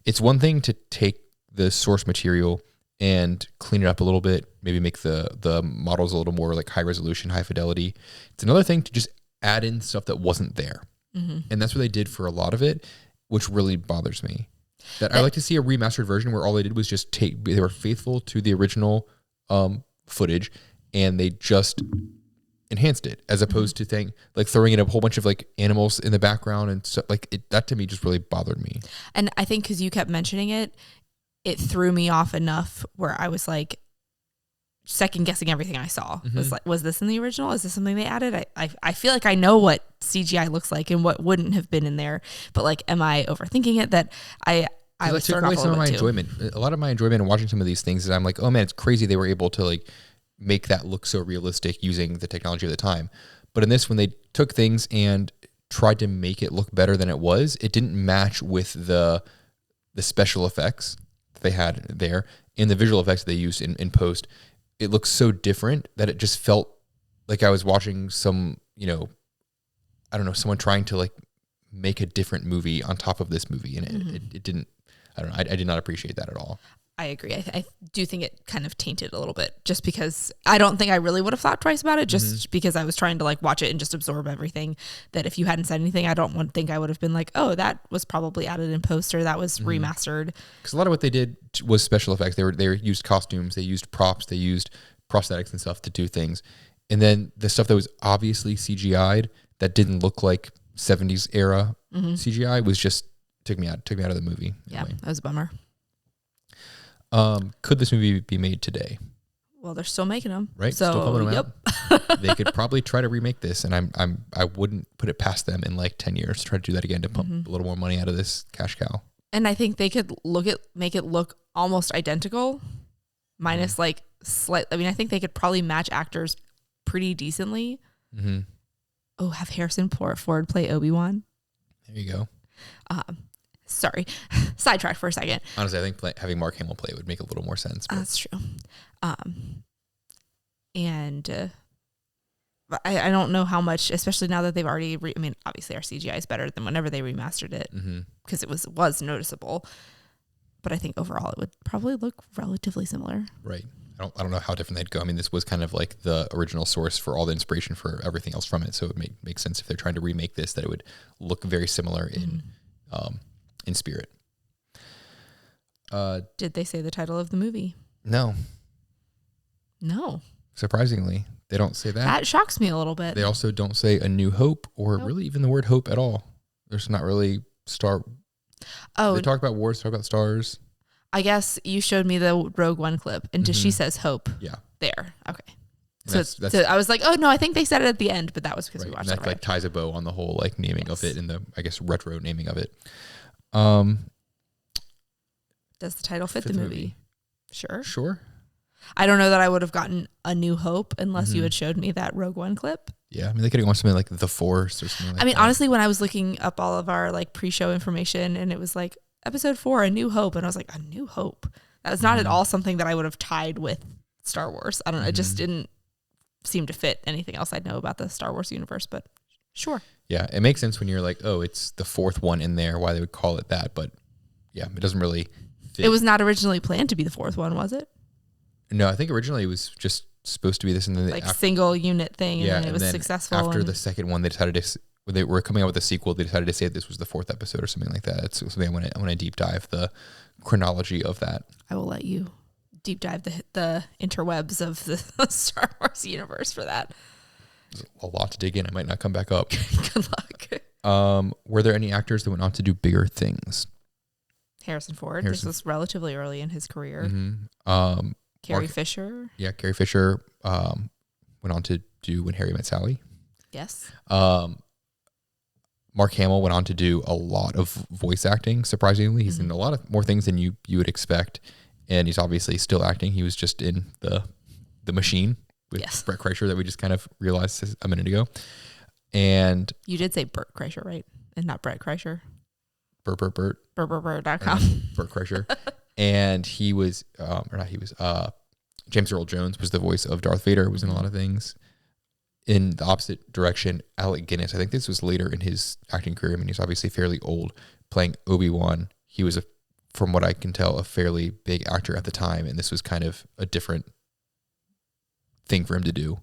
It's one thing to take the source material and clean it up a little bit, maybe make the models a little more like high resolution, high fidelity. It's another thing to just add in stuff that wasn't there. And that's what they did for a lot of it, which really bothers me. I like to see a remastered version where all they did was just they were faithful to the original footage, and they just enhanced it, as opposed to throwing in a whole bunch of like animals in the background and stuff. Like that to me just really bothered me. And I think because you kept mentioning it threw me off enough where I was like second guessing everything I saw. Was this in the original? Is this something they added? I feel like I know what CGI looks like and what wouldn't have been in there, but like, am I overthinking it? That I was took away some of my enjoyment. A lot of my enjoyment in watching some of these things is I'm like, oh man, it's crazy they were able to like make that look so realistic using the technology of the time. But in this, when they took things and tried to make it look better than it was, it didn't match with the special effects that they had there and the visual effects that they used in post. It looks so different that it just felt like I was watching some, I don't know, someone trying to like make a different movie on top of this movie. And it didn't, I don't know, I did not appreciate that at all. I agree. I do think it kind of tainted a little bit, just because I don't think I really would have thought twice about it, just because I was trying to like watch it and just absorb everything. That if you hadn't said anything, I don't think I would have been like, oh, that was probably added in post, or that was remastered. Because a lot of what they did was special effects. They used costumes, they used props, they used prosthetics and stuff to do things. And then the stuff that was obviously CGI'd that didn't look like 70s era CGI was just took me out of the movie. Yeah, that was a bummer. Could this movie be made today? Well, they're still making them. Right? So, still coming out? they could probably try to remake this, and I wouldn't put it past them in like 10 years to try to do that again to pump a little more money out of this cash cow. And I think they could make it look almost identical, minus like slight. I mean, I think they could probably match actors pretty decently. Mm-hmm. Oh, have Harrison Ford play Obi-Wan. There you go. Sorry, sidetracked for a second. Honestly, I think having Mark Hamill play it would make a little more sense. That's true. And I don't know how much, especially now that they've already. I mean, obviously our CGI is better than whenever they remastered it because it was noticeable. But I think overall it would probably look relatively similar. Right. I don't know how different they'd go. I mean, this was kind of like the original source for all the inspiration for everything else from it. So it would make sense if they're trying to remake this that it would look very similar in spirit. Did they say the title of the movie? No. Surprisingly, they don't say that. That shocks me a little bit. They also don't say A New Hope or really even the word hope at all. There's not really star. Oh, they talk about wars, talk about stars. I guess you showed me the Rogue One clip, and she says hope. Yeah. There. Okay. So I was like, oh no, I think they said it at the end, but that was because we watched it. That like ties a bow on the whole like naming of it and the I guess retro naming of it. Does the title fit the movie? Sure. I don't know that I would have gotten A New Hope unless you had showed me that Rogue One clip. Yeah, I mean they could have gone something like The Force or something like that. I mean, honestly, when I was looking up all of our like pre-show information and it was like Episode 4, A New Hope, and I was like, A New Hope. That was not at all something that I would have tied with Star Wars. I don't know. It just didn't seem to fit anything else I know about the Star Wars universe, but sure. Yeah, it makes sense when you're like, oh, it's the fourth one in there, why they would call it that, but yeah, it doesn't really fit. It was not originally planned to be the fourth one, was it? No, I think originally it was just supposed to be this, and then like single unit thing, and then it was successful. After the second one, they decided to, when they were coming out with a sequel, they decided to say this was the fourth episode or something like that. It's something I want to deep dive the chronology of that. I will let you deep dive the interwebs of the Star Wars universe for that. There's a lot to dig in. I might not come back up. Good luck. Were there any actors that went on to do bigger things? Harrison Ford. This was relatively early in his career. Mm-hmm. Carrie Fisher. Yeah, Carrie Fisher went on to do When Harry Met Sally. Yes. Mark Hamill went on to do a lot of voice acting, surprisingly. He's in a lot of more things than you would expect. And he's obviously still acting. He was just in the Machine with Brett Kreischer that we just kind of realized a minute ago. And you did say Bert Kreischer, right? And not Brett Kreischer. Bert. BurtBurtBurt.com. Bert Kreischer. And he was, James Earl Jones was the voice of Darth Vader, was in a lot of things. In the opposite direction, Alec Guinness, I think this was later in his acting career. I mean, he's obviously fairly old, playing Obi-Wan. He was, from what I can tell, a fairly big actor at the time, and this was kind of a different thing for him to do.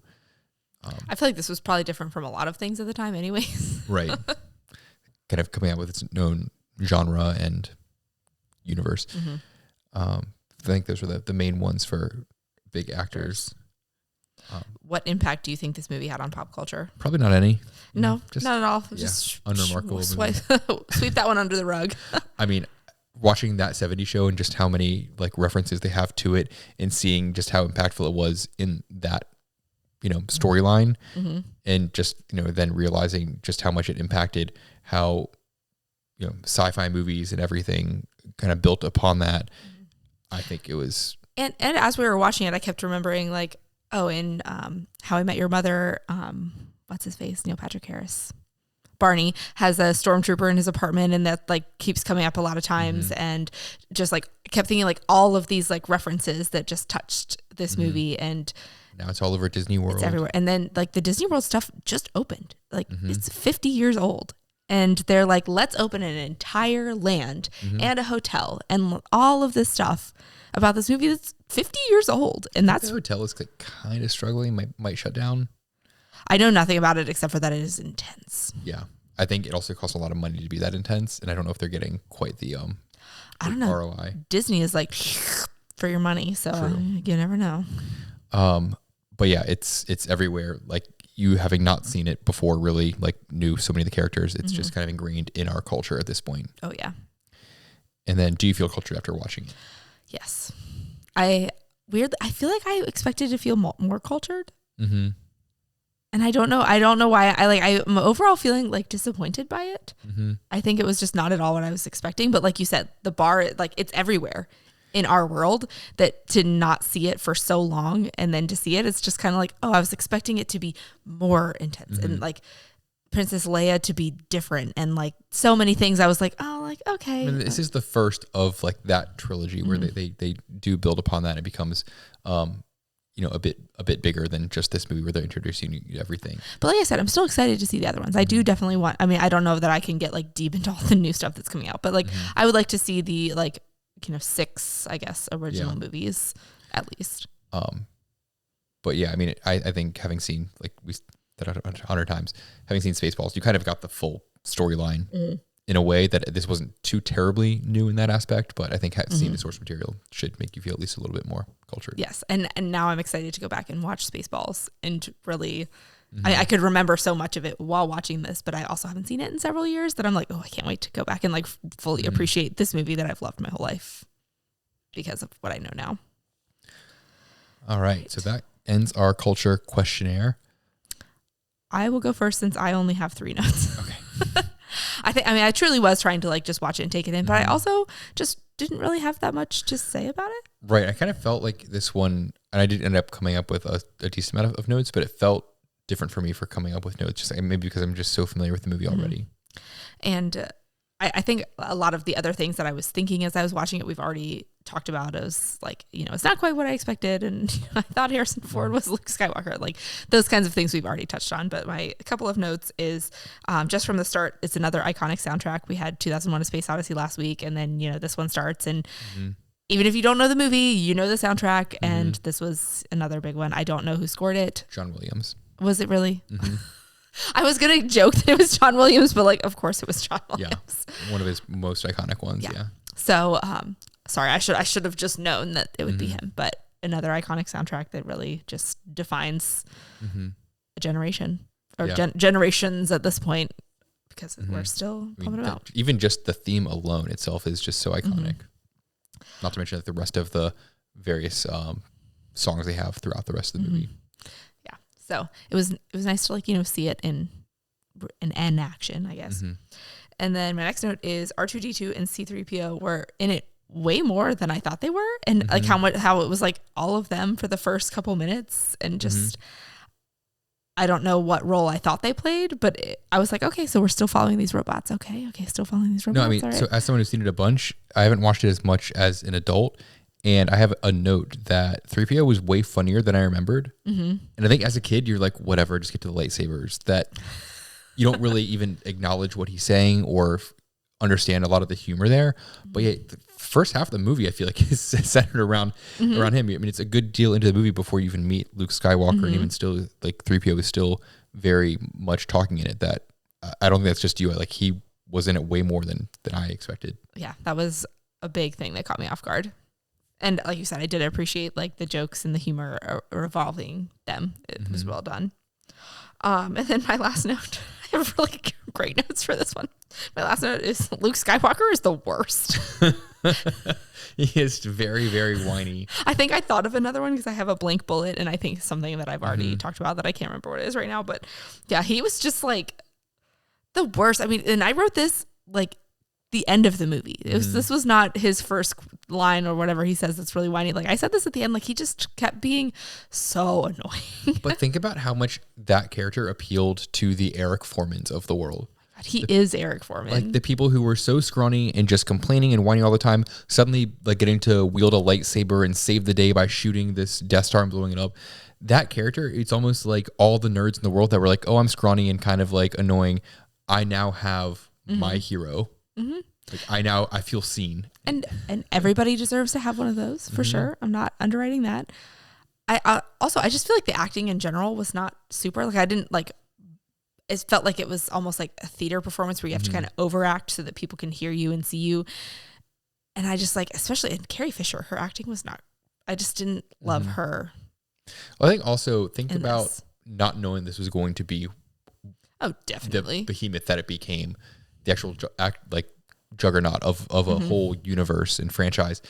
I feel like this was probably different from a lot of things at the time anyways. Right. Kind of coming out with its own genre and universe. I think those were the main ones for big actors. What impact do you think this movie had on pop culture? Probably not any. No, not at all. Just unremarkable. Sweep that one under the rug. I mean, watching that 70s show and just how many like references they have to it and seeing just how impactful it was in that, storyline and just, then realizing just how much it impacted how, sci-fi movies and everything kind of built upon that. I think it was. And as we were watching it, I kept remembering like, in How I Met Your Mother, what's his face? Neil Patrick Harris. Barney has a stormtrooper in his apartment, and that like keeps coming up a lot of times, and just like kept thinking like all of these like references that just touched this movie, and now it's all over Disney World. It's everywhere. And then like the Disney World stuff just opened. Like it's 50 years old. And they're like, let's open an entire land and a hotel and all of this stuff about this movie that's 50 years old. And that's... The hotel is kind of struggling, might shut down. I know nothing about it except for that it is intense. Yeah. I think it also costs a lot of money to be that intense. And I don't know if they're getting quite the I don't know. ROI. Disney is like for your money. So you never know. But yeah, it's everywhere. Like you having not seen it before really like knew so many of the characters. It's just kind of ingrained in our culture at this point. Oh yeah. And then do you feel cultured after watching it? Yes. I feel like I expected to feel more cultured. And I don't know why I'm overall feeling like disappointed by it. I think it was just not at all what I was expecting. But like you said, the bar, like it's everywhere in our world, that to not see it for so long and then to see it, it's just kind of like, oh, I was expecting it to be more intense and like Princess Leia to be different and like so many things. I was like, oh, like, okay. I mean, this is the first of like that trilogy where they do build upon that. And it becomes, a bit bigger than just this movie where they're introducing you to everything. But like I said, I'm still excited to see the other ones. I do definitely want, I mean, I don't know that I can get like deep into all the new stuff that's coming out, but like I would like to see the like, 6, I guess, original movies at least. But yeah, I mean, I think having seen, like we said 100 times, having seen Spaceballs, you kind of got the full storyline in a way that this wasn't too terribly new in that aspect, but I think seeing the source material should make you feel at least a little bit more cultured. Yes, and now I'm excited to go back and watch Spaceballs and really, I could remember so much of it while watching this, but I also haven't seen it in several years that I'm like, oh, I can't wait to go back and like fully appreciate this movie that I've loved my whole life because of what I know now. All right. So that ends our culture questionnaire. I will go first since I only have 3 notes. Okay. I truly was trying to like just watch it and take it in, but I also just didn't really have that much to say about it. Right. I kind of felt like this one, and I did end up coming up with a decent amount of notes, but it felt different for me for coming up with notes, just maybe because I'm just so familiar with the movie already. And I think a lot of the other things that I was thinking as I was watching it, we've already talked about as like, it's not quite what I expected. And I thought Harrison Ford was Luke Skywalker, like those kinds of things we've already touched on. But my couple of notes is just from the start, it's another iconic soundtrack. We had 2001: A Space Odyssey last week. And then, this one starts. And even if you don't know the movie, you know the soundtrack. And this was another big one. I don't know who scored it. John Williams. Was it really? I was going to joke that it was John Williams, but like, of course it was John Williams. Yeah. One of his most iconic ones. Yeah. So, sorry, I should have just known that it would be him, but another iconic soundtrack that really just defines a generation or generations at this point because we're still pumping it out. Even just the theme alone itself is just so iconic. Not to mention like the rest of the various songs they have throughout the rest of the movie. Yeah. So it was nice to like, see it in action, I guess. And then my next note is R2-D2 and C-3PO were in it way more than I thought they were. And like how it was like all of them for the first couple minutes and just, I don't know what role I thought they played, but I was like, okay, so we're still following these robots. Okay. Still following these robots. No, I mean, so as someone who's seen it a bunch, I haven't watched it as much as an adult. And I have a note that 3PO was way funnier than I remembered. And I think as a kid, you're like, whatever, just get to the lightsabers. That you don't really even acknowledge what he's saying or understand a lot of the humor there. But yeah, the first half of the movie, I feel like is centered around him. I mean, it's a good deal into the movie before you even meet Luke Skywalker, and even still, like 3PO is still very much talking in it. That I don't think that's just you. Like he was in it way more than I expected. Yeah, that was a big thing that caught me off guard. And like you said, I did appreciate like the jokes and the humor revolving them. It was well done. And then my last note, I have really great notes for this one. My last note is Luke Skywalker is the worst. He is very, very whiny. I think I thought of another one because I have a blank bullet and I think something that I've already talked about that I can't remember what it is right now. But yeah, he was just like the worst. I mean, and I wrote this like the end of the movie. This was not his first line or whatever he says that's really whiny. Like I said this at the end, like he just kept being so annoying. But think about how much that character appealed to the Eric Formans of the world. He is Eric Foreman. Like the people who were so scrawny and just complaining and whining all the time, suddenly like getting to wield a lightsaber and save the day by shooting this Death Star and blowing it up. That character, it's almost like all the nerds in the world that were like, oh, I'm scrawny and kind of like annoying. I now have my hero. Like I feel seen. And everybody deserves to have one of those for sure. I'm not underwriting that. I just feel like the acting in general was not super. Like I didn't like. It felt like it was almost like a theater performance where you have to kind of overact so that people can hear you and see you. And I just like, especially in Carrie Fisher, her acting was not. I just didn't love her. Well, I think also about not knowing this was going to be. Oh, definitely the behemoth that it became, the actual juggernaut of a whole universe and franchise.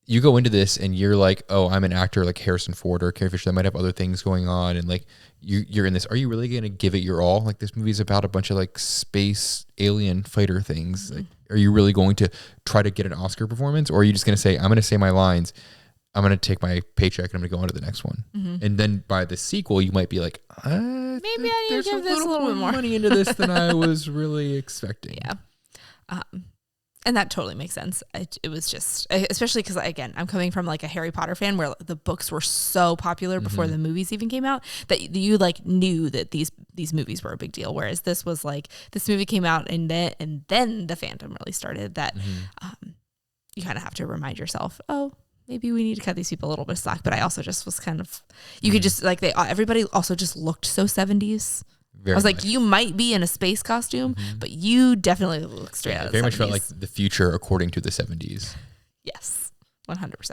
you go into this and you're like, oh, I'm an actor like Harrison Ford or Carrie Fisher that might have other things going on, and like you're in this. Are you really going to give it your all? Like this movie is about a bunch of like space alien fighter things. Like, are you really going to try to get an Oscar performance, or are you just going to say, I'm going to say my lines, I'm going to take my paycheck and I'm going to go on to the next one? And then by the sequel, you might be like, maybe I need to give this a little bit more money into this than I was really expecting. Yeah. And that totally makes sense. It was just, especially because, again, I'm coming from like a Harry Potter fan where the books were so popular before the movies even came out that you like knew that these movies were a big deal. Whereas this was like, this movie came out and then the fandom really started, that you kind of have to remind yourself, oh, maybe we need to cut these people a little bit of slack. But I also just was kind of, you could just like, everybody also just looked so 70s. I was like, you might be in a space costume, but you definitely look straight out of the 70s. Very much felt like the future according to the 70s. Yes, 100%.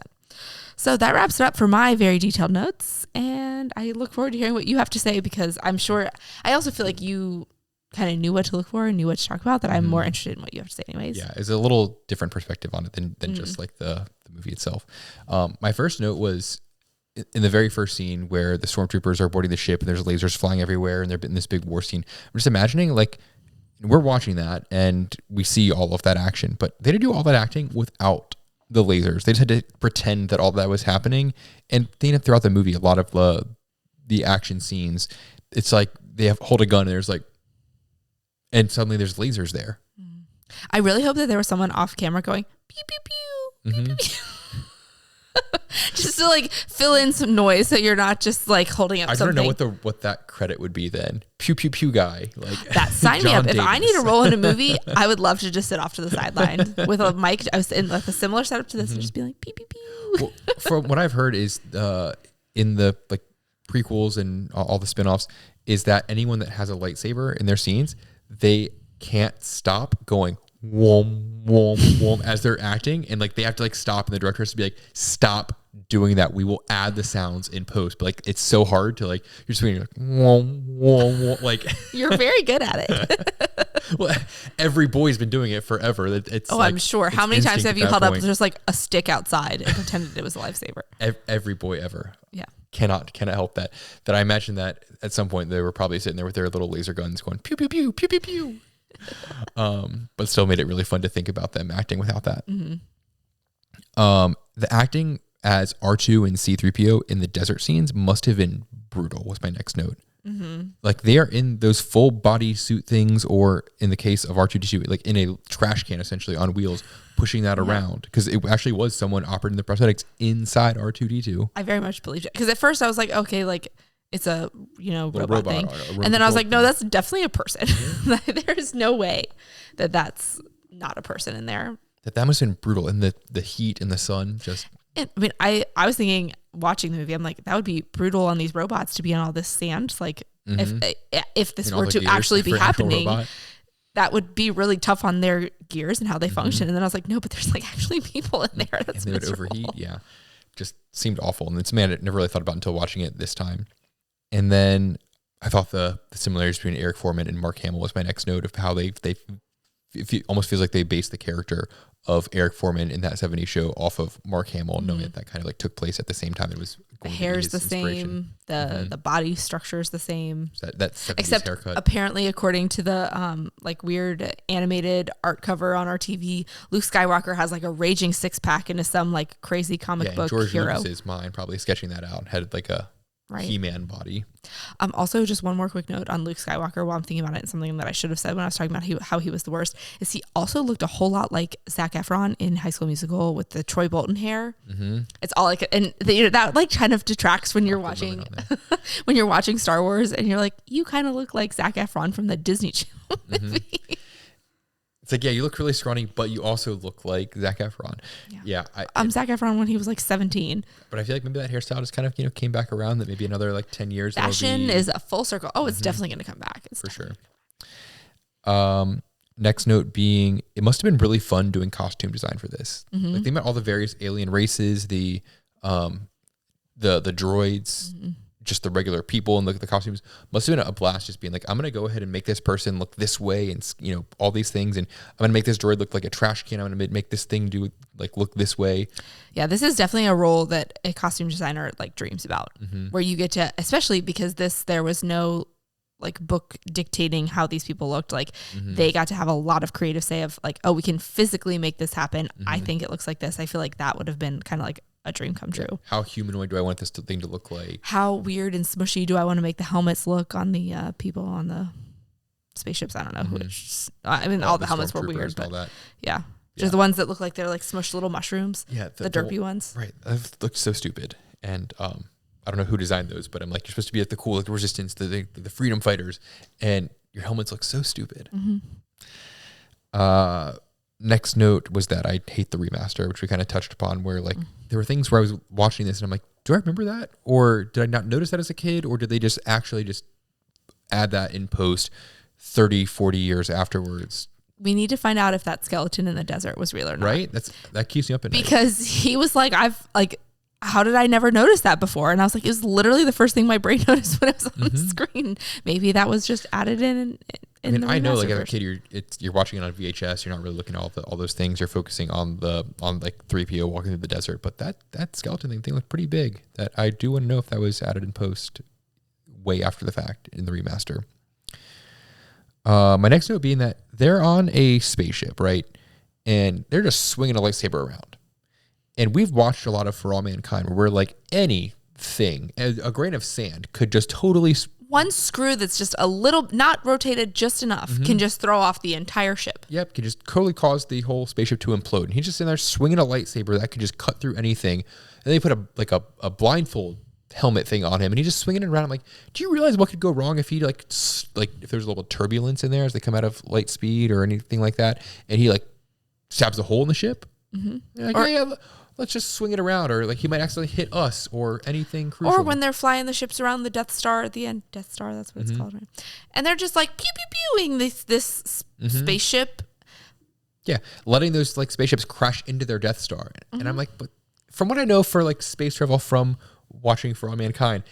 So that wraps it up for my very detailed notes. And I look forward to hearing what you have to say, because I'm sure, I also feel like you kind of knew what to look for and knew what to talk about, that I'm more interested in what you have to say anyways. Yeah, it's a little different perspective on it than just like the movie itself. My first note was, in the very first scene where the stormtroopers are boarding the ship and there's lasers flying everywhere and they're in this big war scene, I'm just imagining like we're watching that and we see all of that action, but they didn't do all that acting without the lasers. They just had to pretend that all that was happening. And throughout the movie, a lot of the action scenes, it's like they hold a gun and there's like, and suddenly there's lasers there. I really hope that there was someone off camera going pew pew pew, pew, pew, pew. Just to like fill in some noise so you're not just like holding up something. I don't know what that credit would be then. Pew pew pew guy. Like that, sign me up. If I need a role in a movie, I would love to just sit off to the sideline with a mic. I was in like a similar setup to this and just be like pew pew pew. Well, from what I've heard is in the like prequels and all the spinoffs, is that anyone that has a lightsaber in their scenes, they can't stop going wom wom wom as they're acting, and like they have to like stop, and the director has to be like, stop doing that, we will add the sounds in post. But like it's so hard to like, you're just being like wom wom wom, like you're very good at it. Well, every boy's been doing it forever. It's like, I'm sure. How many times have you held up just like a stick outside and pretended it was a lifesaver? Every boy ever. Yeah. Cannot help that I imagine that at some point they were probably sitting there with their little laser guns going pew pew pew pew pew pew. But still made it really fun to think about them acting without that. The acting as R2 and C-3PO in the desert scenes must have been brutal, was my next note. Like they are in those full body suit things, or in the case of R2-D2, like in a trash can essentially on wheels, pushing that around, because it actually was someone operating the prosthetics inside R2-D2. I very much believed it, because at first I was like, okay, like it's a robot thing, and then I was like, no, that's definitely a person. There's no way that that's not a person in there. That must have been brutal, and the heat and the sun just. I mean, I was thinking, watching the movie, I'm like, that would be brutal on these robots to be on all this sand. Like if this were to actually be happening, that would be really tough on their gears and how they function. And then I was like, no, but there's like actually people in there. That's and they would overheat. Yeah. Just seemed awful. And it's, man, I never really thought about it until watching it this time. And then I thought the similarities between Eric Foreman and Mark Hamill was my next note of how they it almost feels like they based the character of Eric Foreman in that 70s show off of Mark Hamill, knowing that kind of like took place at the same time. It was the hair's the same, the body structure is the same. That 70s except haircut. Apparently, according to the like weird animated art cover on our TV, Luke Skywalker has like a raging six pack into some like crazy comic book George hero. Lucas's mind probably sketching that out, had like a He-Man body. Also, just one more quick note on Luke Skywalker while I'm thinking about it, and something that I should have said when I was talking about how he was the worst, is he also looked a whole lot like Zac Efron in High School Musical with the Troy Bolton hair. It's all like, and that like kind of detracts when you're watching when you're watching Star Wars and you're like, you kind of look like Zac Efron from the Disney Channel movie. It's like, yeah, you look really scrawny, but you also look like Zac Efron. Yeah. Zac Efron when he was like 17. But I feel like maybe that hairstyle just kind of, came back around, that maybe another like 10 years. Fashion is a full circle. Oh, it's definitely going to come back. For sure. Next note being, it must have been really fun doing costume design for this. Like think about all the various alien races, the droids, just the regular people and the costumes. Must have been a blast just being like, I'm going to go ahead and make this person look this way and, you know, all these things. And I'm going to make this droid look like a trash can. I'm going to make this thing do like look this way. Yeah, this is definitely a role that a costume designer like dreams about, where you get to, especially because there was no like book dictating how these people looked. Like they got to have a lot of creative say of like, oh, we can physically make this happen. I think it looks like this. I feel like that would have been kind of like a dream come true. How humanoid do I want this thing to look like? How weird and smushy do I want to make the helmets look on the people on the spaceships? I don't know. Which, I mean, all the helmets were weird, but yeah. Just the ones that look like they're like smushed little mushrooms. Yeah. The derpy ones. Right. That looked so stupid. And I don't know who designed those, but I'm like, you're supposed to be like the cool, like the resistance, the freedom fighters, and your helmets look so stupid. Next note was that I hate the remaster, which we kind of touched upon, where like there were things where I was watching this and I'm like, do I remember that? Or did I not notice that as a kid? Or did they just actually just add that in post 30, 40 years afterwards? We need to find out if that skeleton in the desert was real or not. Right? That keeps me up at night. Because he was like, how did I never notice that before? And I was like, it was literally the first thing my brain noticed when it was on the screen. Maybe that was just added in I mean, I know like as a kid, you're watching it on VHS. You're not really looking at all those things. You're focusing on like 3PO walking through the desert. But that skeleton thing looked pretty big. That I do want to know if that was added in post way after the fact in the remaster. My next note being that they're on a spaceship, right? And they're just swinging a lightsaber around. And we've watched a lot of For All Mankind where we're like anything, a grain of sand could just totally... One screw that's just a little, not rotated just enough, can just throw off the entire ship. Yep, can just totally cause the whole spaceship to implode. And he's just in there swinging a lightsaber that could just cut through anything. And they put a blindfold helmet thing on him, and he's just swinging it around. I'm like, do you realize what could go wrong if he like if there's a little turbulence in there as they come out of light speed or anything like that, and he like stabs a hole in the ship? Like, let's just swing it around, or like he might accidentally hit us or anything crucial. Or when they're flying the ships around the Death Star at the end. Death Star, that's what it's called, right? And they're just like pew pew pewing this spaceship. Yeah, letting those like spaceships crash into their Death Star. And I'm like, but from what I know for like space travel from watching For All Mankind,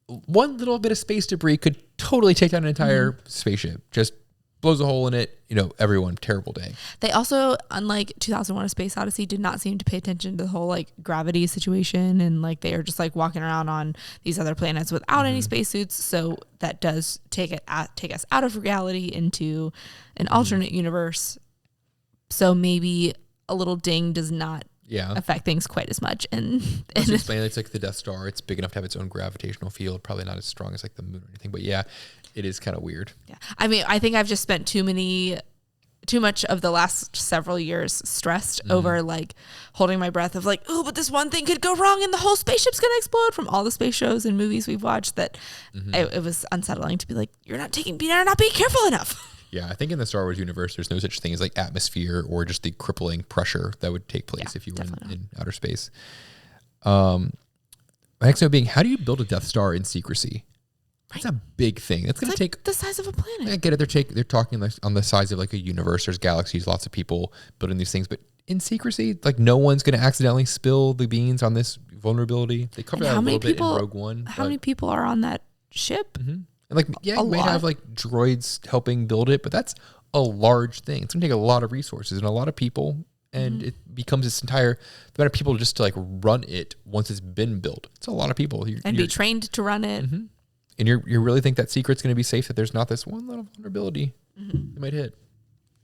one little bit of space debris could totally take down an entire spaceship. Just blows a hole in it, everyone, terrible day. They also, unlike 2001: A Space Odyssey, did not seem to pay attention to the whole like gravity situation, and like they are just like walking around on these other planets without any spacesuits. So that does take us out of reality into an alternate universe. So maybe a little ding does not affect things quite as much. And explain it's like the Death Star. It's big enough to have its own gravitational field. Probably not as strong as like the moon or anything, but yeah. It is kind of weird. Yeah. I mean, I think I've just spent too much of the last several years stressed over like holding my breath of like, oh, but this one thing could go wrong and the whole spaceship's going to explode from all the space shows and movies we've watched that it was unsettling to be like, you're not being careful enough. Yeah. I think in the Star Wars universe, there's no such thing as like atmosphere or just the crippling pressure that would take place if you were in outer space. My next note being, how do you build a Death Star in secrecy? That's a big thing. That's going to take the size of a planet. I get it. They're talking on the size of like a universe. There's galaxies, lots of people building these things, but in secrecy, like no one's going to accidentally spill the beans on this vulnerability. They cover that a little bit in Rogue One. How many people are on that ship? And like, you may have like droids helping build it, but that's a large thing. It's going to take a lot of resources and a lot of people, and it becomes the amount of people just to like run it once it's been built. It's a lot of people. And be trained to run it. And you really think that secret's going to be safe, that there's not this one little vulnerability that might hit?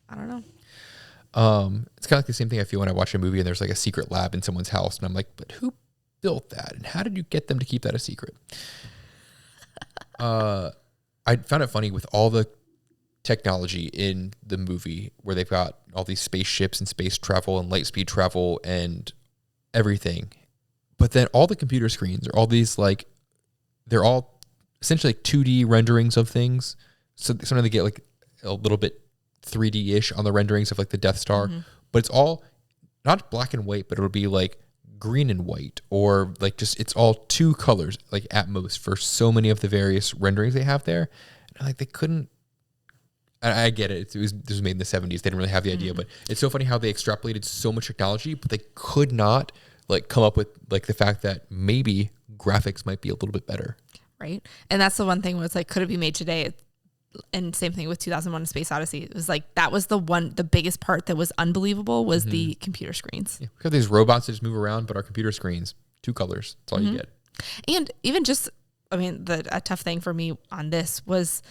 I don't know. It's kind of like the same thing I feel when I watch a movie and there's like a secret lab in someone's house. And I'm like, but who built that? And how did you get them to keep that a secret? I found it funny with all the technology in the movie where they've got all these spaceships and space travel and light speed travel and everything. But then all the computer screens are all these like, they're all essentially like 2D renderings of things. So sometimes they get like a little bit 3D-ish on the renderings of like the Death Star, but it's all not black and white, but it'll be like green and white, or like just, it's all two colors like at most for so many of the various renderings they have there. And like they couldn't, I get it. This was made in the 70s. They didn't really have the idea, but it's so funny how they extrapolated so much technology, but they could not like come up with like the fact that maybe graphics might be a little bit better. right? And that's the one thing where it's like, could it be made today? And same thing with 2001: A Space Odyssey. It was like, that was the biggest part that was unbelievable was the computer screens. Yeah, we have these robots that just move around, but our computer screens, 2 colors. That's all you get. And even just, a tough thing for me on this was,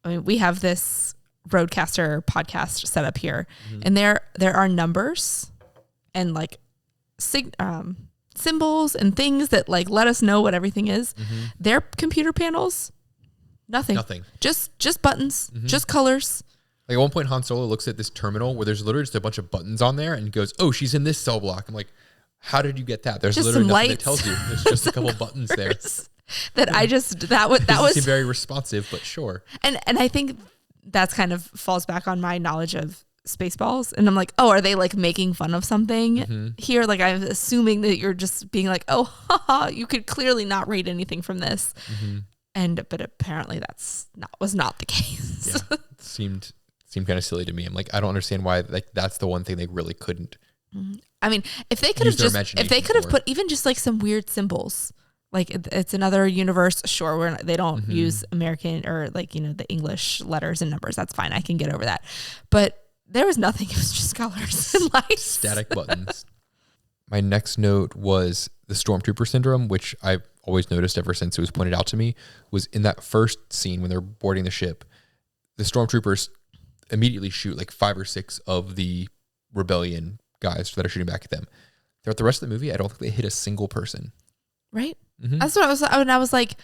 we have this Roadcaster podcast set up here, and there are numbers and like symbols and things that like let us know what everything is. Their computer panels, nothing. Just buttons, just colors. Like at one point, Han Solo looks at this terminal where there's literally just a bunch of buttons on there and goes, "Oh, she's in this cell block." I'm like, "How did you get that?" There's just literally nothing lights. that tells you. There's just a couple buttons there. That was seem very responsive, but sure. And I think that's kind of falls back on my knowledge of Spaceballs, and I'm like, oh, are they like making fun of something here? Like, I'm assuming that you're just being like, oh, haha, you could clearly not read anything from this, but apparently was not the case. Yeah, seemed kind of silly to me. I'm like, I don't understand why. Like, that's the one thing they really couldn't. I mean, if they could have put even just like some weird symbols. Like it's another universe. Sure, they don't use American or like, the English letters and numbers. That's fine. I can get over that. But there was nothing. It was just colors and lights. Static buttons. My next note was the Stormtrooper syndrome, which I've always noticed ever since it was pointed out to me, was in that first scene when they're boarding the ship. The Stormtroopers immediately shoot like 5 or 6 of the rebellion guys that are shooting back at them. Throughout the rest of the movie, I don't think they hit a single person. Right? That's what I was like,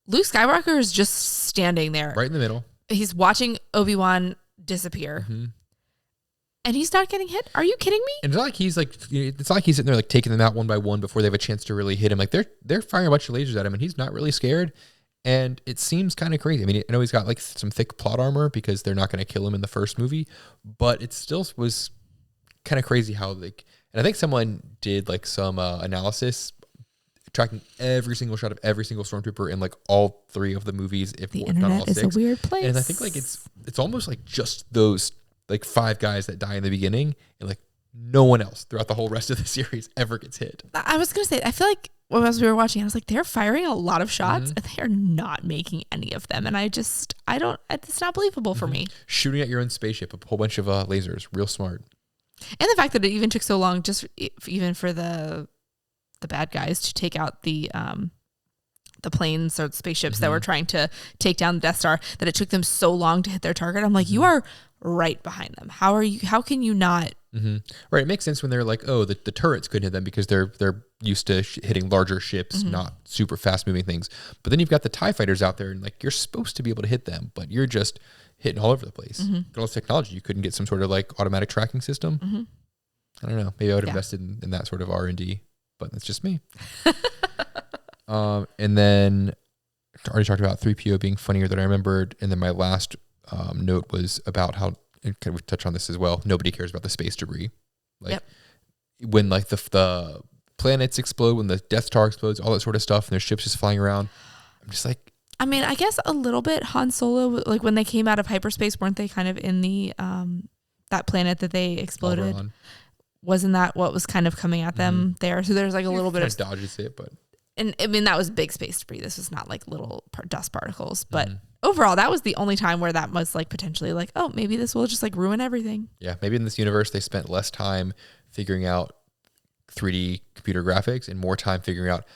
Luke Skywalker is just standing there. Right in the middle. He's watching Obi-Wan disappear. And he's not getting hit? Are you kidding me? And it's not like he's sitting there like taking them out one by one before they have a chance to really hit him. Like they're firing a bunch of lasers at him and he's not really scared. And it seems kind of crazy. I mean, I know he's got like some thick plot armor because they're not going to kill him in the first movie, but it still was kind of crazy how and I think someone did like some analysis tracking every single shot of every single Stormtrooper in like all 3 of the movies, if the not all internet 6. is a weird place. And I think like it's almost like just those like 5 guys that die in the beginning, and like no one else throughout the whole rest of the series ever gets hit. I was gonna say, I feel like as we were watching, I was like, they're firing a lot of shots and they are not making any of them, and it's not believable for me. Shooting at your own spaceship, a whole bunch of lasers, real smart. And the fact that it even took so long, just even for the bad guys to take out the planes or the spaceships that were trying to take down the Death Star, that it took them so long to hit their target. I'm like, you are right behind them. How can you not? Right. It makes sense when they're like, oh, the turrets couldn't hit them because they're used to hitting larger ships, not super fast moving things. But then you've got the TIE fighters out there and like, you're supposed to be able to hit them, but you're just hitting all over the place. With all this technology, you couldn't get some sort of like automatic tracking system. I don't know. Maybe I would have invested in that sort of R&D. But that's just me. And then I already talked about 3PO being funnier than I remembered. And then my last note was about how, and kind of touch on this as well, nobody cares about the space debris. Like when like the planets explode, when the Death Star explodes, all that sort of stuff, and there's ships just flying around. I'm just like, I mean, I guess a little bit Han Solo, like when they came out of hyperspace, weren't they kind of in the that planet that they exploded? Alderaan. Wasn't that what was kind of coming at them there? So there's like a little bit of dodges it, but and I mean that was big space debris. This was not like little dust particles, but overall that was the only time where that was like potentially like, oh, maybe this will just like ruin everything. Yeah, maybe in this universe they spent less time figuring out 3D computer graphics and more time figuring out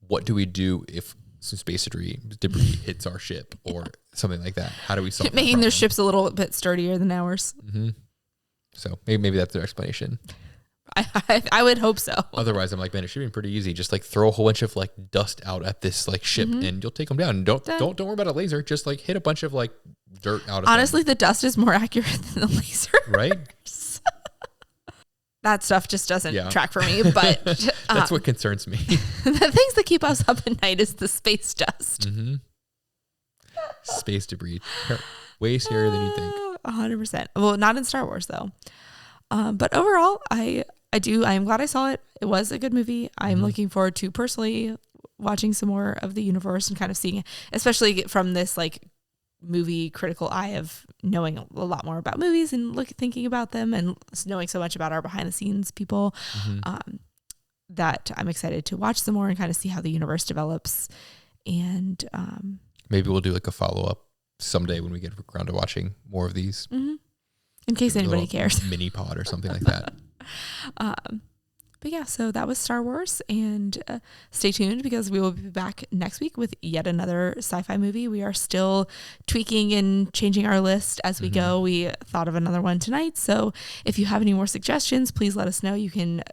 what do we do if some space debris hits our ship or something like that. How do we solve making their ships a little bit sturdier than ours? So maybe that's their explanation. I would hope so. Otherwise, I'm like, man, it should be pretty easy. Just like throw a whole bunch of like dust out at this like ship, and you'll take them down. And don't worry about a laser. Just like hit a bunch of like dirt out of. Honestly, the dust is more accurate than the laser. Right. That stuff just doesn't track for me. But that's what concerns me. The things that keep us up at night is the space dust. Space debris, way scarier than you think. 100%. Well, not in Star Wars though. But overall, I am glad I saw it. It was a good movie. I'm looking forward to personally watching some more of the universe and kind of seeing it, especially from this like movie critical eye of knowing a lot more about movies and thinking about them and knowing so much about our behind the scenes people, that I'm excited to watch some more and kind of see how the universe develops. And maybe we'll do like a follow-up someday when we get around to watching more of these. In case anybody cares. Mini pod or something like that. But yeah, so that was Star Wars, and stay tuned because we will be back next week with yet another sci-fi movie. We are still tweaking and changing our list as we go. We thought of another one tonight. So if you have any more suggestions, please let us know. You can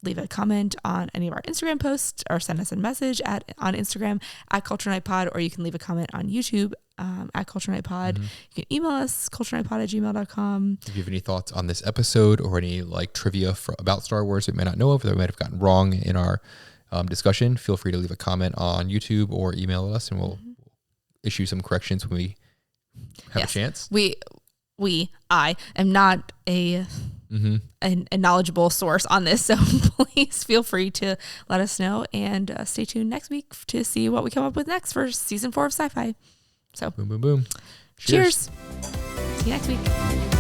leave a comment on any of our Instagram posts or send us a message on Instagram at Culture Night Pod, or you can leave a comment on YouTube at Culture Night Pod. You can email us culturenightpod@gmail.com. If you have any thoughts on this episode or any like trivia about Star Wars that we might not know of that we might have gotten wrong in our discussion, feel free to leave a comment on YouTube or email us, and we'll issue some corrections when we have a chance. I am not a knowledgeable source on this, so please feel free to let us know, and stay tuned next week to see what we come up with next for season 4 of Sci-Fi. So boom, boom, boom. Cheers. See you next week.